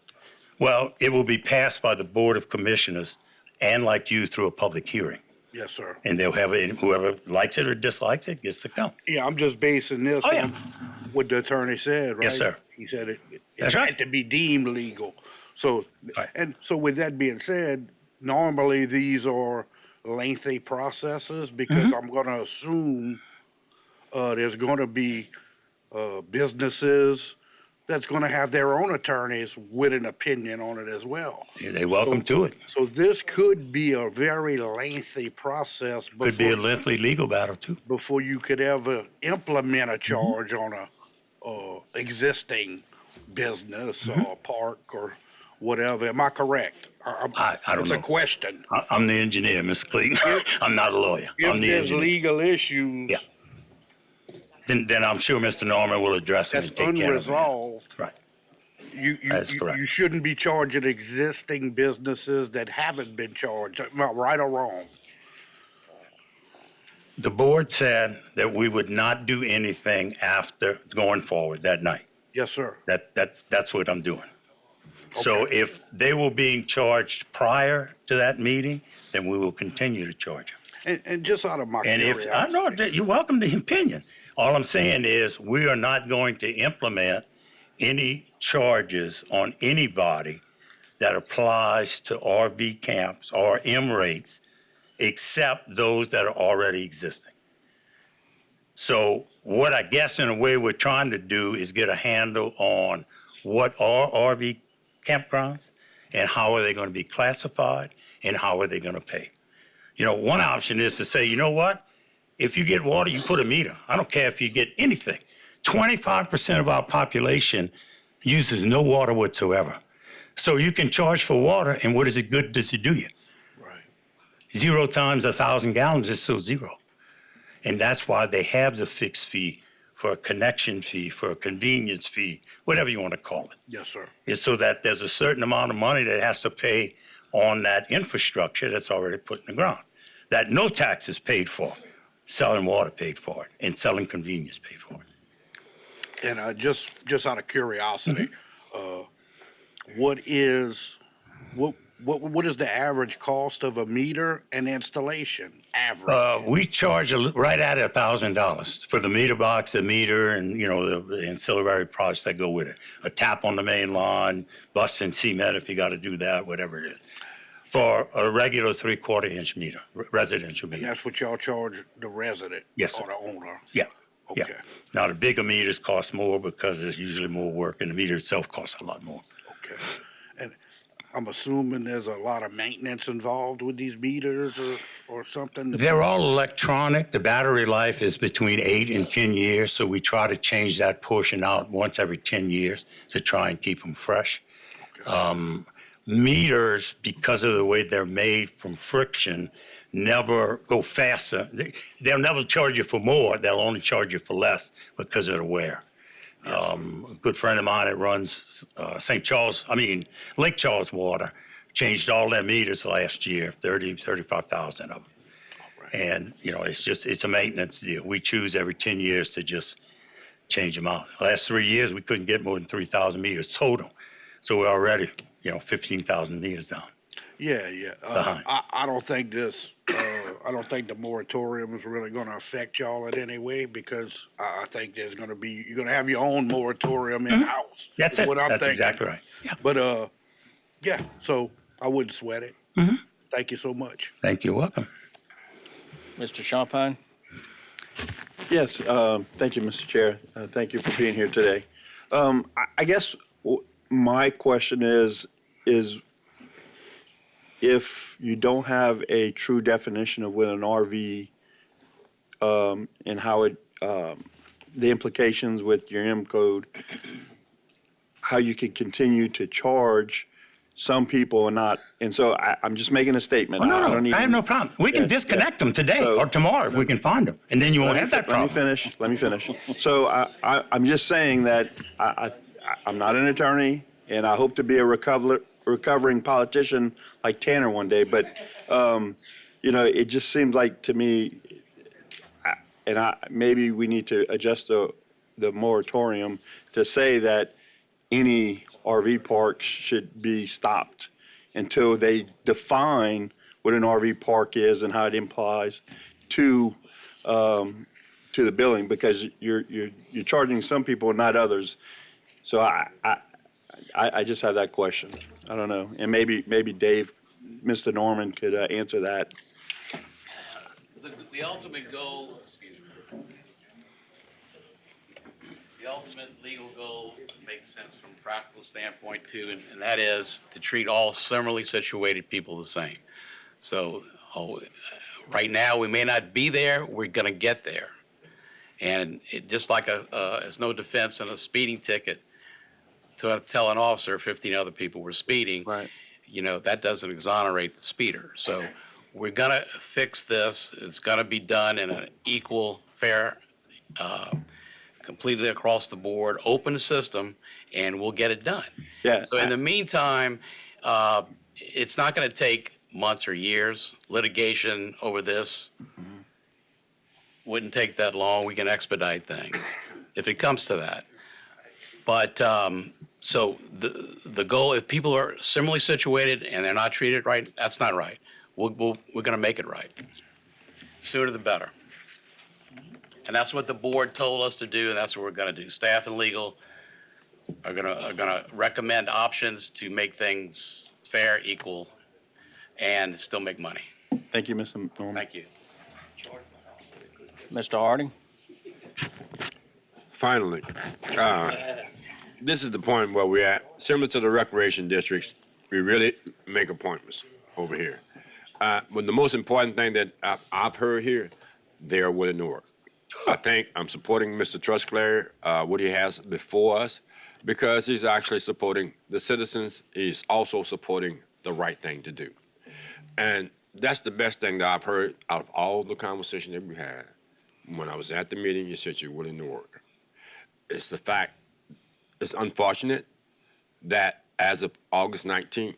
Well, it will be passed by the Board of Commissioners and like you through a public hearing.
Yes, sir.
And they'll have it, whoever likes it or dislikes it gets to come.
Yeah, I'm just basing this
Oh, yeah.
on what the attorney said, right?
Yes, sir.
He said it
That's
had
right.
to be deemed legal. So,
Right.
and so with that being said, normally these are lengthy processes because
Mm-hmm.
I'm gonna assume there's gonna be businesses that's gonna have their own attorneys with an opinion on it as well.
They're welcome to it.
So this could be a very lengthy process
Could be a
before,
lengthy legal battle too.
before you could ever implement
Mm-hmm.
a charge on a existing business or park or whatever. Am I correct?
I don't
It's
know.
a question.
I'm the engineer, Mr. Clayton. I'm not a lawyer.
If
I'm the
there's
engineer.
legal issues
Yeah. Then I'm sure Mr. Norman will address them
that's
and take care of them.
unresolved,
Right.
you
correct.
shouldn't be charging existing businesses that haven't been charged, am I right or wrong?
The board said that we would not do anything after going forward that night.
Yes, sir.
That's what I'm doing. So
Okay.
if they were being charged prior to that meeting, then we will continue to charge them.
And just out of my
And if, I
curiosity.
know, you're welcome to opinion. All I'm saying is, we are not going to implement any charges on anybody that applies to RV camps or M rates, except those that are already existing. So what I guess in a way we're trying to do is get a handle on what are RV campgrounds and how are they going to be classified and how are they going to pay. You know, one option is to say, you know what? If you get water, you put a meter. I don't care if you get anything. 25% of our population uses no water whatsoever. So you can charge for water, and what is it good does it do you?
Right.
0 times 1,000 gallons is still 0. And that's why they have the fixed fee for a connection fee, for a convenience fee, whatever you want to call it.
Yes, sir.
It's so that there's a certain amount of money that has to pay on that infrastructure that's already put in the ground, that no tax is paid for. Selling water paid for it, and selling convenience paid for it.
And just out of curiosity,
Mm-hmm.
what is the average cost of a meter and installation? Average.
We charge right at $1,000 for the meter box, the meter, and the ancillary products that go with it. A tap on the main line, busting cement if you got to do that, whatever it is. For a regular 3/4-inch meter, residential
And
meter.
that's what y'all charge the resident?
Yes,
Or
sir.
the owner?
Yeah.
Okay.
Yeah. Now the bigger meters cost more because there's usually more work, and the meter itself costs a lot more.
Okay. And I'm assuming there's a lot of maintenance involved with these meters or something?
They're all electronic. The battery life is between 8 and 10 years, so we try to change that portion out once every 10 years to try and keep them fresh.
Okay.
Meters, because of the way they're made from friction, never go faster. They'll never charge you for more. They'll only charge you for less because of the wear. A good friend of mine that runs Lake Charles Water, changed all their meters last year, 35,000 of them. And, it's a maintenance deal. We choose every 10 years to just change them out. Last 3 years, we couldn't get more than 3,000 meters total. So we're already, 15,000 meters down.
Yeah.
Behind.
I don't think I don't think the moratorium is really gonna affect y'all in any way, because I think you're gonna have your own moratorium in-house.
That's
is
it.
what I'm
That's
thinking.
exactly right. Yeah.
But, yeah, so I wouldn't sweat it. Thank you so much.
Thank you. Welcome.
Mr. Champagne?
Yes, thank you, Mr. Chair. Thank you for being here today. I guess my question is if you don't have a true definition of what an RV and how it, the implications with your M code, how you can continue to charge some people and not, and so I'm just making a statement.
Oh, no,
don't
I have no problem. We can disconnect them today or tomorrow if we can find them, and then you won't have that problem.
Let me finish. So I'm just saying that I'm not an attorney, and I hope to be a recovering politician like Tanner one day, but, it just seems like to me, maybe we need to adjust the moratorium to say that any RV parks should be stopped until they define what an RV park is and how it implies to the billing, because you're charging some people and not others. So I just have that question. I don't know, and maybe Dave, Mr. Norman could answer that.
The ultimate goal, the ultimate legal goal makes sense from a practical standpoint too, and that is to treat all similarly situated people the same. So right now, we may not be there, we're going to get there. And just like there's no defense in a speeding ticket to tell an officer 15 other people were speeding,
right.
That doesn't exonerate the speeder. So we're going to fix this. It's going to be done in an equal, fair, completely across the board, open system, and we'll get it done.
Yeah.
So in the meantime, it's not going to take months or years. Litigation over this wouldn't take that long. We can expedite things if it comes to that. But so the goal, if people are similarly situated and they're not treated right, that's not right. We're going to make it right. Sooner the better. And that's what the board told us to do, and that's what we're going to do. Staff and legal are going to recommend options to make things fair, equal, and still make money.
Thank you, Mr. Norman.
Thank you.
Mr. Harding?
Finally, this is the point where we're at. Similar to the recreation districts, we really make appointments over here. But the most important thing that I've heard here, they are willing to work. I think I'm supporting Mr. Trusclair, what he has before us, because he's actually supporting the citizens. He's also supporting the right thing to do. And that's the best thing that I've heard out of all the conversation that we had. When I was at the meeting, you said you're willing to work. It's the fact, it's unfortunate that as of August 19th,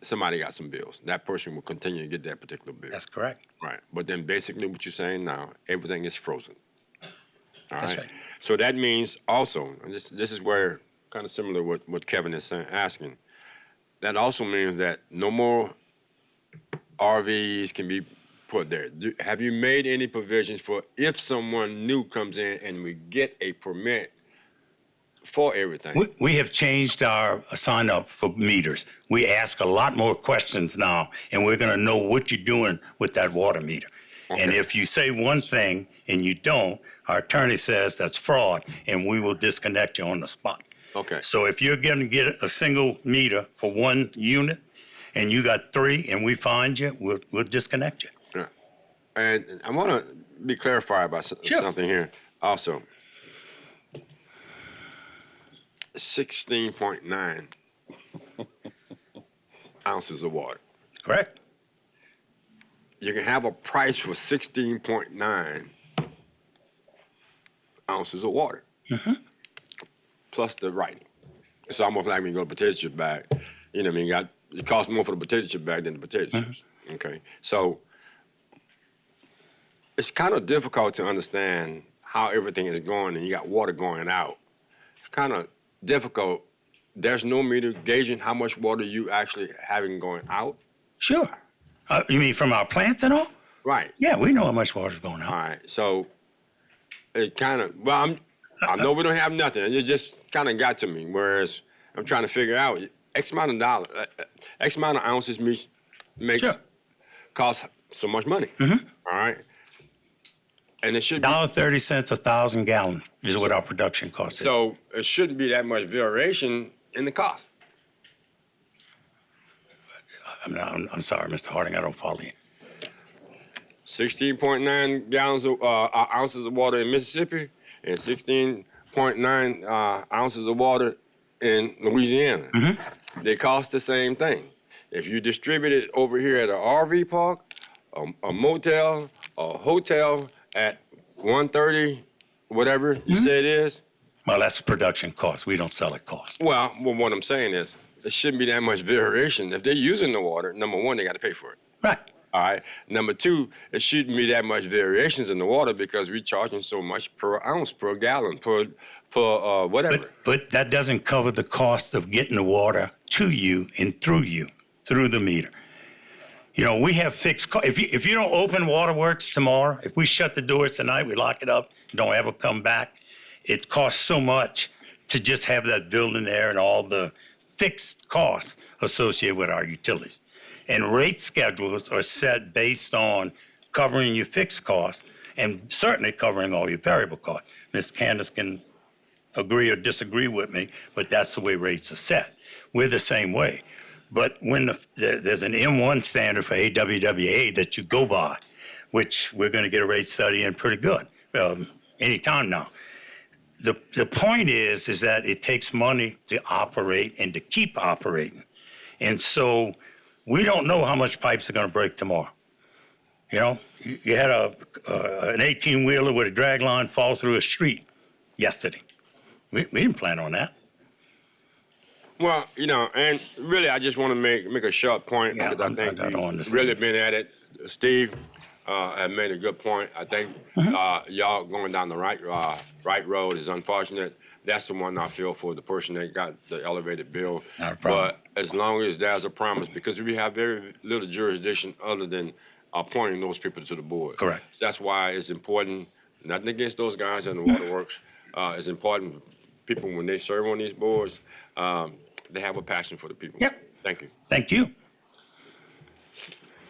somebody got some bills. That person will continue to get that particular bill.
That's correct.
Right. But then basically what you're saying now, everything is frozen. All
That's
right.
right.
So that means also, and this is where kind of similar to what Kevin is asking, that also means that no more RVs can be put there. Have you made any provisions for if someone new comes in and we get a permit for everything?
We have changed our sign up for meters. We ask a lot more questions now, and we're going to know what you're doing with that water meter. Okay. And if you say one thing and you don't, our attorney says that's fraud, and we will disconnect you on the spot.
Okay.
So if you're going to get a single meter for one unit, and you got 3, and we find you, we'll disconnect you.
Yeah. And I want to be clarified about something here also. 16.9 ounces of water.
Correct.
You can have a price for 16.9 ounces of water, plus the writing. It's almost like when you go to a potato chip bag. You know what I mean? It costs more for the potato chip bag than the potato chips. Okay. So it's kind of difficult to understand how everything is going and you got water going out. It's kind of difficult. There's no meter gauging how much water you actually having going out.
Sure. You mean from our plants and all?
Right.
Yeah, we know how much water's going out.
All right. So it kind of, well, I know we don't have nothing. And it just kind of got to me. Whereas I'm trying to figure out X amount of dollars, X amount of ounces makes cost so much money.
Mm-hmm.
All right. And it should be
$1.30 1,000 gallon is what our production cost is.
so it shouldn't be that much variation in the cost.
I'm sorry, Mr. Harding, I don't follow you.
16.9 gallons of ounces of water in Mississippi and 16.9 ounces of water in Louisiana.
Mm-hmm.
They cost the same thing. If you distribute it over here at an RV park, a motel, a hotel at 130, whatever you say it is.
Well, that's the production cost. We don't sell it cost.
Well, what I'm saying is, there shouldn't be that much variation. If they're using the water, number one, they got to pay for it.
Right.
All right. Number two, it shouldn't be that much variations in the water because we're charging so much per ounce, per gallon, per whatever.
But that doesn't cover the cost of getting the water to you, through the meter. You know, we have fixed costs. If you don't open waterworks tomorrow, if we shut the doors tonight, we lock it up, don't ever come back, it costs so much to just have that building there and all the fixed costs associated with our utilities. And rate schedules are set based on covering your fixed costs and certainly covering all your variable costs. Ms. Candace can agree or disagree with me, but that's the way rates are set. We're the same way. But when there's an M1 standard for AWWA that you go by, which we're going to get a rate study in pretty good anytime now. The point is that it takes money to operate and to keep operating. And so we don't know how much pipes are going to break tomorrow. You know, you had an 18-wheeler with a drag line fall through a street yesterday. We didn't plan on that.
Well, you know, and really, I just want to make a short point because I think we've really been at it. Steve had made a good point. I think y'all going down the right road is unfortunate. That's the one I feel for the person that got the elevated bill.
Not a problem.
But as long as there's a promise, because we have very little jurisdiction other than appointing those people to the board.
Correct.
So that's why it's important, nothing against those guys in the waterworks. It's important people when they serve on these boards, they have a passion for the people.
Yep.
Thank you.
Thank you.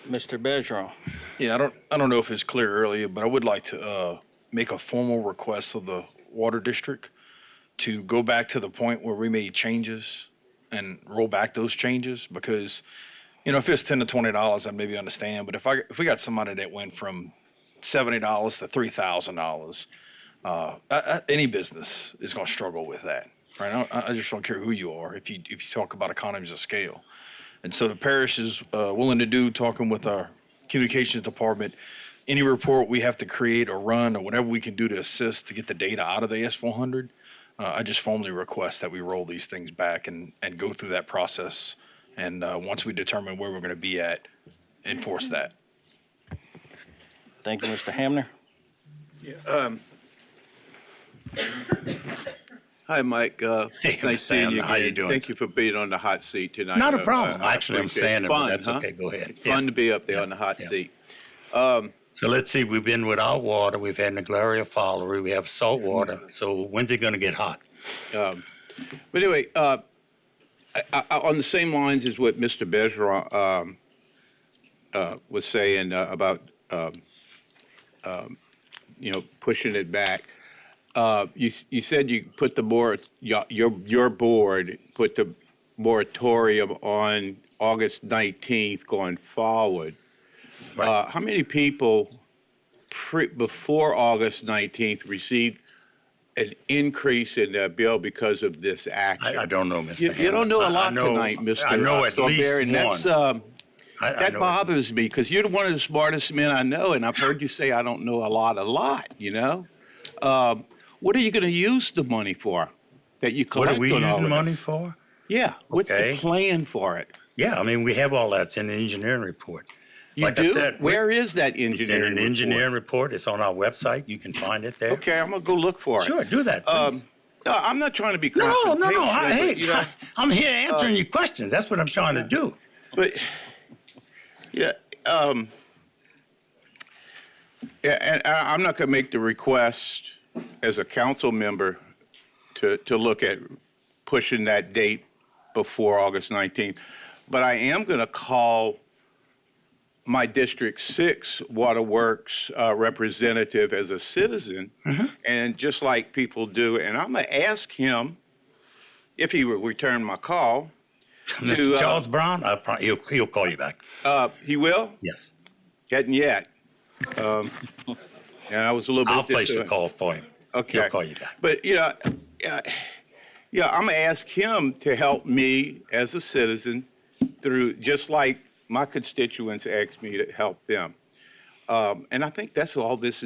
Mr. Bergeron.
Yeah, I don't know if it's clear earlier, but I would like to make a formal request of the Water District to go back to the point where we made changes and roll back those changes because, you know, if it's $10 to $20, I maybe understand, but if we got somebody that went from $70 to $3,000, any business is going to struggle with that, right? I just don't care who you are if you talk about economies of scale. And so the parish is willing to do, talking with our communications department, any report we have to create or run or whatever we can do to assist to get the data out of the S400. I just formally request that we roll these things back and go through that process. And once we determine where we're going to be at, enforce that.
Thank you, Mr. Hamner.
Hi, Mike.
Hey,
Nice seeing you again.
how you doing?
Thank you for being on the hot seat tonight.
Not a problem. Actually, I'm
appreciate it.
standing,
It's
but
fun,
that's
huh?
okay. Go ahead.
It's fun to be up there on the hot seat.
So let's see, we've been without water, we've had Naglaria fowlery, we have salt water, so when's it gonna get hot?
But anyway, on the same lines as what Mr. Bergeron was saying about pushing it back. You said you put the your board put the moratorium on August 19th going forward.
Right.
How many people before August 19th received an increase in their bill because of this action?
I don't know, Mr.
You don't know a lot tonight, Mr.
I know at least
and that's
one.
that bothers me because you're one of the smartest men I know, and I've heard you say I don't know a lot. You know, what are you going to use the money for that you collect?
What are we
on all
using
of
money
this?
for?
Yeah, what's
Okay.
the plan for it?
Yeah, I mean, we have all that's in the engineering report.
You
Like I
do?
said,
Where is that
It's in
engineering
an
report?
engineering report. It's on our website. You can find it there.
Okay, I'm gonna go look for it.
Sure, do that. please.
No, I'm not trying to be
No,
confrontational.
Hey,
but, you know,
I'm here answering your questions. That's what I'm trying to do.
but yeah, and I'm not gonna make the request as a council member to look at pushing that date before August 19th, but I am gonna call my District 6 Waterworks representative as a citizen, and just like people do, and I'm gonna ask him if he will return my call.
Mr. Charles Brown, he'll call you back.
He will?
Yes.
Hadn't yet. And I was a little bit.
I'll place the call for him.
Okay.
He'll call you back.
But, I'm gonna ask him to help me as a citizen through, just like my constituents asked me to help them. And I think that's all this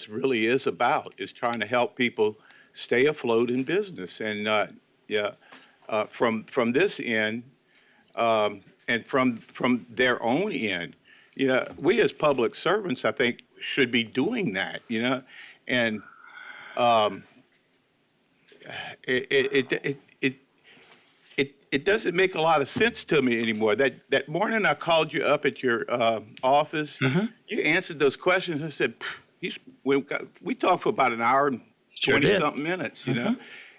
really is about, is trying to help people stay afloat in business. And, from this end, and from their own end, we as public servants, I think, should be doing that, and it doesn't make a lot of sense to me anymore. That morning I called you up at your office, you answered those questions. I said, we talked for about an hour and 20-something minutes,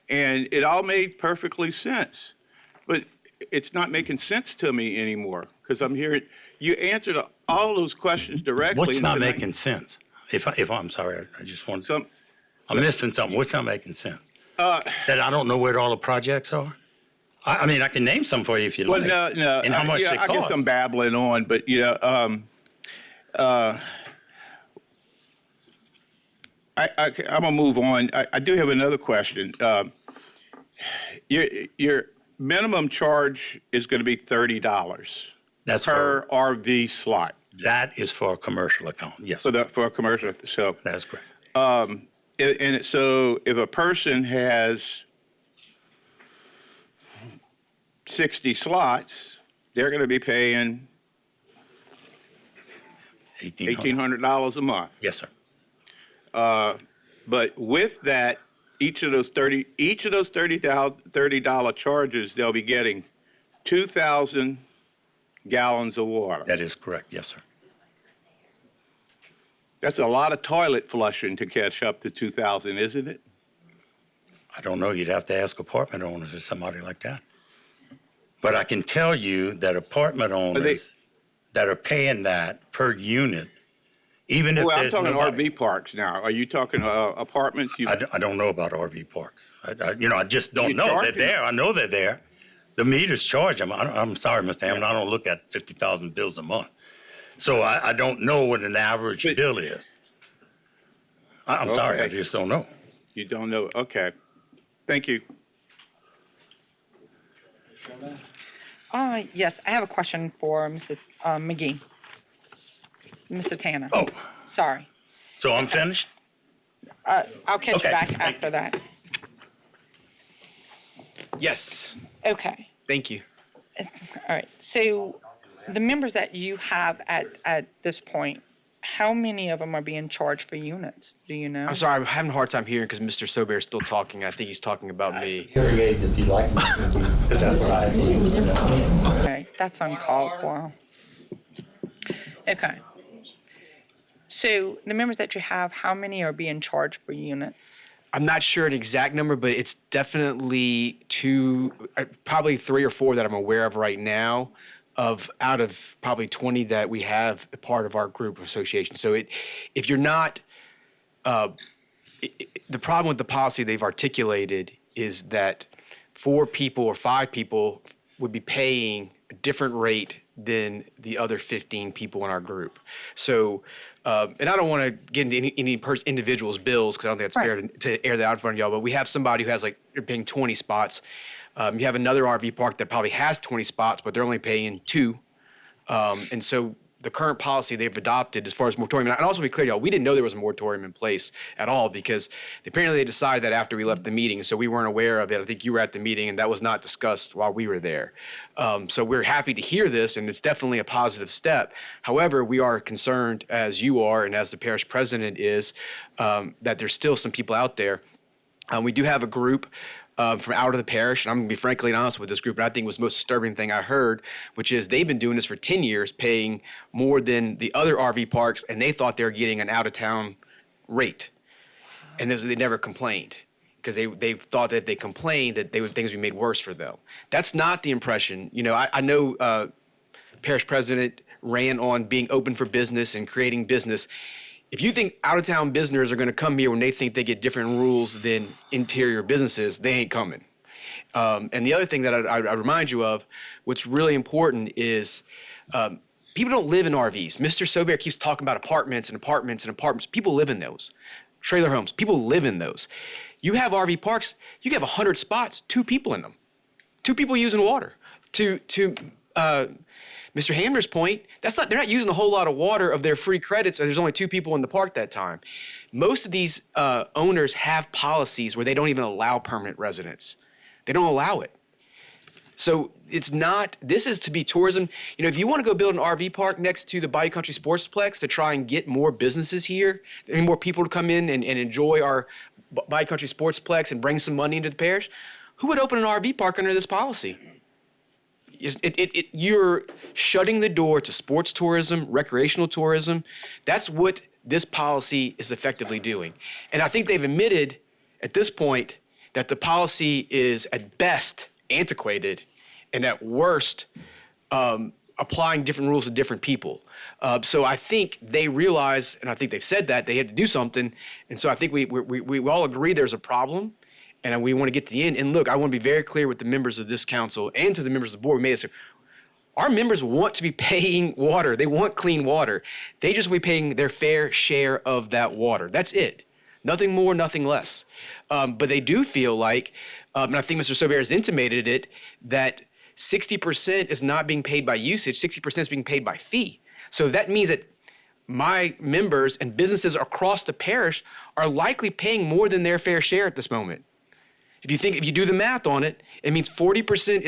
and it all made perfectly sense. But it's not making sense to me anymore, because I'm hearing you answered all those questions directly.
What's not making sense? If I'm sorry, I just want to. I'm missing something. What's not making sense? That I don't know where all the projects are? I mean, I can name some for you if you like.
No.
And how much they cost.
I guess I'm babbling on, but I'm gonna move on. I do have another question. Your minimum charge is going to be $30.
That's
per RV slot.
That is for a commercial account. Yes.
For a commercial, so
that's correct.
So if a person has 60 slots, they're going to be paying $1,800 a month.
Yes, sir.
But with that, each of those $30 charges, they'll be getting 2,000 gallons of water.
That is correct. Yes, sir.
That's a lot of toilet flushing to catch up to 2,000, isn't it?
I don't know. You'd have to ask apartment owners or somebody like that. But I can tell you that apartment owners that are paying that per unit, even if
I'm talking RV parks now. Are you talking apartments?
I don't know about RV parks. I just don't know. They're there. I know they're there. The meters charge them. I'm sorry, Mr. Hammond, I don't look at 50,000 bills a month. So I don't know what an average bill is. I'm sorry, I just don't know.
You don't know? Okay. Thank you.
Yes, I have a question for Mr. McGee. Mr. Tanner.
Oh.
Sorry.
So I'm finished?
I'll catch you back after that.
Yes.
Okay.
Thank you.
All right. So the members that you have at this point, how many of them are being charged for units? Do you know?
I'm sorry, I'm having a hard time hearing because Mr. Sober is still talking. I think he's talking about me.
Hearing aids if you like.
Okay, that's uncalled for. Okay. So the members that you have, how many are being charged for units?
I'm not sure an exact number, but it's definitely probably 3 or 4 that I'm aware of right now, out of probably 20 that we have a part of our group association. So if you're not, the problem with the policy they've articulated is that 4 people or 5 people would be paying a different rate than the other 15 people in our group. So, and I don't want to get into any individual's bills because I don't think that's fair to air that out in front of y'all, but we have somebody who has you're paying 20 spots. You have another RV park that probably has 20 spots, but they're only paying 2. And so the current policy they've adopted as far as moratorium. And also be clear, y'all, we didn't know there was a moratorium in place at all because apparently they decided that after we left the meeting, so we weren't aware of it. I think you were at the meeting, and that was not discussed while we were there. So we're happy to hear this, and it's definitely a positive step. However, we are concerned, as you are and as the parish president is, that there's still some people out there. We do have a group from out of the parish, and I'm going to be frankly honest with this group, and I think was the most disturbing thing I heard, which is they've been doing this for 10 years, paying more than the other RV parks, and they thought they were getting an out-of-town rate. And they never complained because they thought that if they complained that things would be made worse for them. That's not the impression. You know, I know parish president ran on being open for business and creating business. If you think out-of-town businesses are going to come here when they think they get different rules than interior businesses, they ain't coming. And the other thing that I remind you of, what's really important is people don't live in RVs. Mr. Sobear keeps talking about apartments and apartments and apartments. People live in those. Trailer homes, people live in those. You have RV parks, you can have 100 spots, 2 people in them. 2 people using water. To Mr. Hamner's point, they're not using a whole lot of water of their free credits, or there's only 2 people in the park that time. Most of these owners have policies where they don't even allow permanent residents. They don't allow it. So this is to be tourism. You know, if you want to go build an RV park next to the Bayou Country Sportsplex to try and get more businesses here, and more people to come in and enjoy our Bayou Country Sportsplex and bring some money into the parish, who would open an RV park under this policy? You're shutting the door to sports tourism, recreational tourism. That's what this policy is effectively doing. And I think they've admitted at this point that the policy is at best antiquated and at worst applying different rules to different people. So I think they realize, and I think they've said that, they had to do something. And so I think we all agree there's a problem. And we want to get to the end. And look, I want to be very clear with the members of this council and to the members of the board. We made this. Our members want to be paying water. They want clean water. They just want to be paying their fair share of that water. That's it. Nothing more, nothing less. But they do feel like, and I think Mr. Sobear has intimated it, that 60% is not being paid by usage, 60% is being paid by fee. So that means that my members and businesses across the parish are likely paying more than their fair share at this moment. If you do the math on it, it means 40%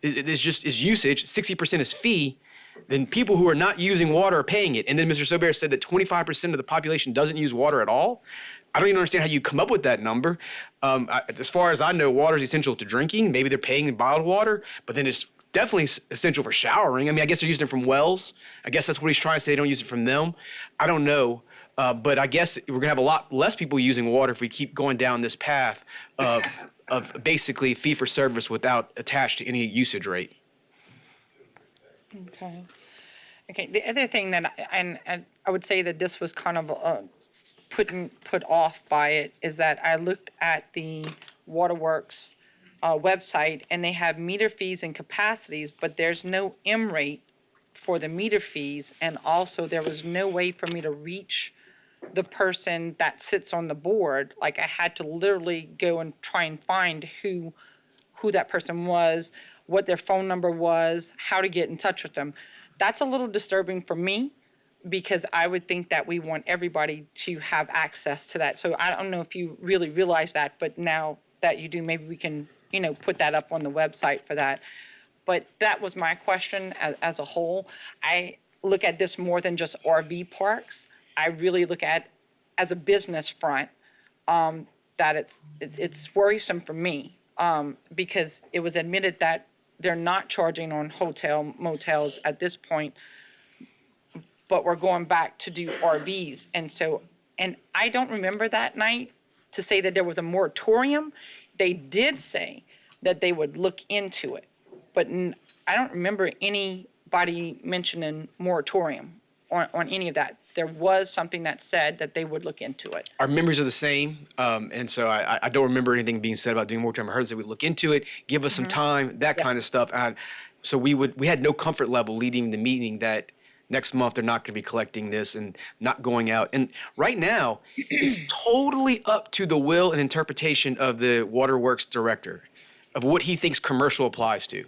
is usage, 60% is fee. Then people who are not using water are paying it. And then Mr. Sobear said that 25% of the population doesn't use water at all. I don't even understand how you come up with that number. As far as I know, water is essential to drinking. Maybe they're paying in bottled water, but then it's definitely essential for showering. I mean, I guess they're using it from wells. I guess that's what he's trying to say. They don't use it from them. I don't know. But I guess we're going to have a lot less people using water if we keep going down this path of basically fee-for-service without attached to any usage rate.
Okay. The other thing that, and I would say that this was kind of put off by it, is that I looked at the Waterworks website, and they have meter fees and capacities, but there's no M rate for the meter fees, and also there was no way for me to reach the person that sits on the board. Like, I had to literally go and try and find who that person was, what their phone number was, how to get in touch with them. That's a little disturbing for me, because I would think that we want everybody to have access to that. So I don't know if you really realize that, but now that you do, maybe we can, put that up on the website for that. But that was my question as a whole. I look at this more than just RV parks. I really look at, as a business front, that it's worrisome for me, because it was admitted that they're not charging on motels at this point, but we're going back to do RVs. And I don't remember that night to say that there was a moratorium. They did say that they would look into it, but I don't remember anybody mentioning moratorium on any of that. There was something that said that they would look into it.
Our memories are the same, and so I don't remember anything being said about doing moratorium. I heard that we'd look into it, give us some time, that kind of stuff. So we had no comfort level leading the meeting that next month they're not going to be collecting this and not going out. And right now, it's totally up to the will and interpretation of the Waterworks director of what he thinks commercial applies to.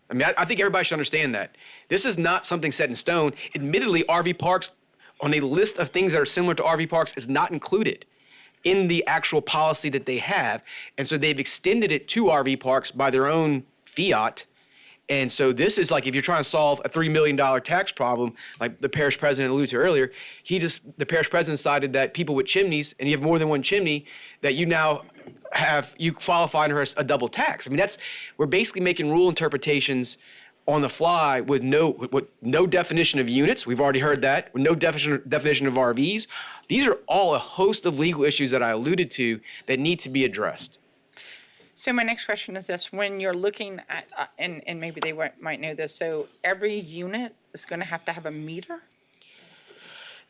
I mean, I think everybody should understand that. This is not something set in stone. Admittedly, RV parks on a list of things that are similar to RV parks is not included in the actual policy that they have. And so they've extended it to RV parks by their own fiat. And so this is like if you're trying to solve a $3 million tax problem, like the parish president alluded to earlier, the parish president decided that people with chimneys, and you have more than one chimney, that you qualify under a double tax. I mean, we're basically making rule interpretations on the fly with no definition of units. We've already heard that. With no definition of RVs. These are all a host of legal issues that I alluded to that need to be addressed.
So my next question is this: when you're looking at, and maybe they might know this, so every unit is going to have a meter?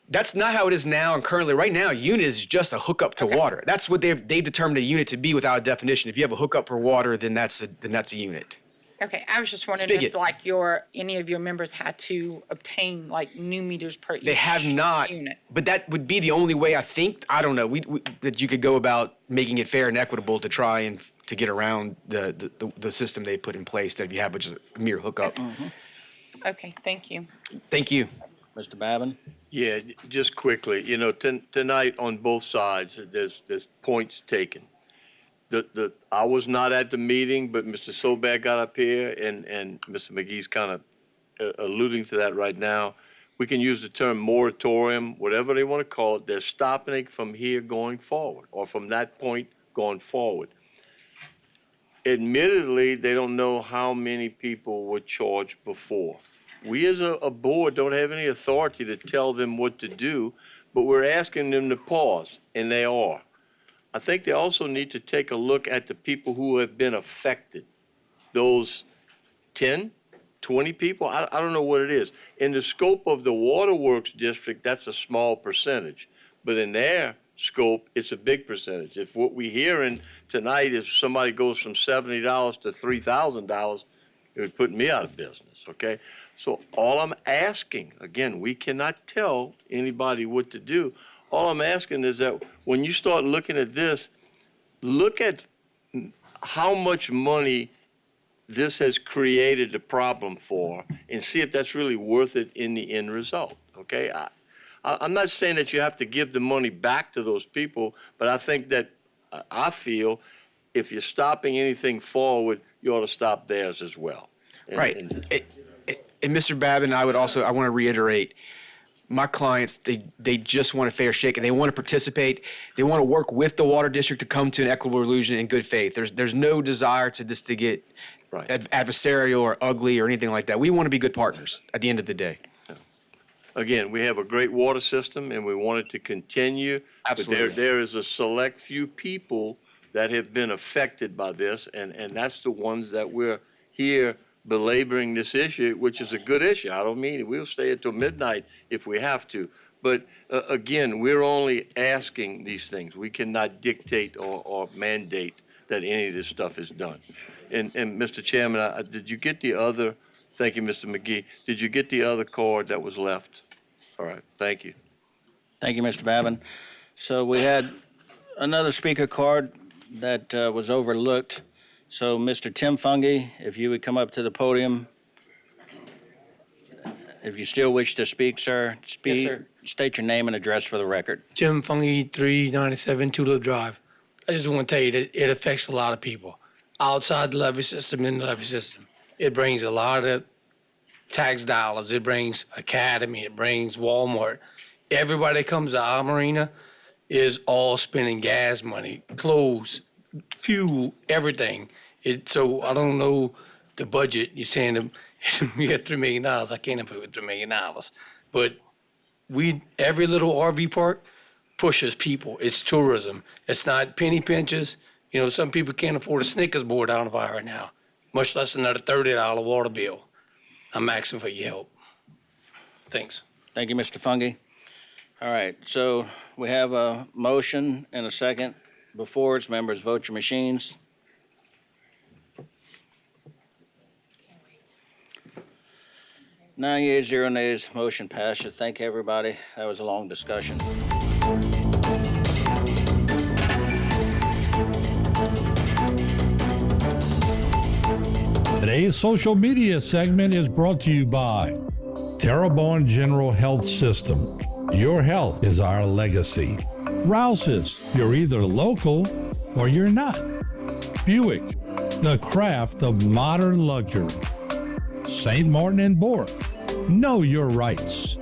That's not how it is now. And currently, right now, a unit is just a hookup to water. That's what they've determined a unit to be without a definition. If you have a hookup for water, then that's a unit.
Okay, I was just wondering
Spigot.
if any of your members had to obtain like new meters per each
They have not,
unit.
but that would be the only way I think. I don't know that you could go about making it fair and equitable to try and to get around the system they put in place that if you have just a mere hookup.
Okay, thank you.
Thank you,
Mr. Babin.
Yeah, just quickly, tonight on both sides, there's points taken. I was not at the meeting, but Mr. Sobek got up here, and Mr. McGee's kind of alluding to that right now. We can use the term moratorium, whatever they want to call it. They're stopping it from here going forward, or from that point going forward. Admittedly, they don't know how many people were charged before. We as a board don't have any authority to tell them what to do, but we're asking them to pause, and they are. I think they also need to take a look at the people who have been affected. Those 10, 20 people, I don't know what it is. In the scope of the Waterworks District, that's a small percentage. But in their scope, it's a big percentage. If what we're hearing tonight is somebody goes from $70 to $3,000, it would put me out of business, okay? So all I'm asking, again, we cannot tell anybody what to do. All I'm asking is that when you start looking at this, look at how much money this has created a problem for and see if that's really worth it in the end result, okay? I'm not saying that you have to give the money back to those people, but I think that I feel if you're stopping anything forward, you ought to stop theirs as well.
Right. And Mr. Babin, I want to reiterate, my clients, they just want a fair shake and they want to participate. They want to work with the water district to come to an equitable resolution in good faith. There's no desire to get adversarial or ugly or anything like that. We want to be good partners at the end of the day.
Again, we have a great water system and we want it to continue.
Absolutely.
But there is a select few people that have been affected by this, and that's the ones that we're here belaboring this issue, which is a good issue. I don't mean it. We'll stay until midnight if we have to. But again, we're only asking these things. We cannot dictate or mandate that any of this stuff is done. And Mr. Chairman, did you get the other, thank you, Mr. McGee, did you get the other card that was left? All right, thank you.
Thank you, Mr. Babin. So we had another speaker card that was overlooked. So, Mr. Tim Fungi, if you would come up to the podium. If you still wish to speak, sir,
Yes, sir.
State your name and address for the record.
Tim Fungi, 397 Tulip Drive. I just want to tell you that it affects a lot of people. Outside the levee system, in the levee system. It brings a lot of tax dollars. It brings Academy. It brings Walmart. Everybody that comes to our marina is all spending gas money, clothes, fuel, everything. So I don't know the budget. You're saying we got $3 million. I can't afford $3 million. But every little RV park pushes people. It's tourism. It's not penny pinches. Some people can't afford a Snickers board out of right now, much less another $30 water bill. I'm asking for your help. Thanks.
Thank you, Mr. Fungi. All right, so we have a motion and a second. Before its members, vote your machines. Nine yeas, 0 nays, motion passes. Thank you, everybody. That was a long discussion.
Today's social media segment is brought to you by Terrebonne General Health System. Your health is our legacy. Rouse's, you're either local or you're not. Buick, the craft of modern luxury. St. Martin and Bork, know your rights.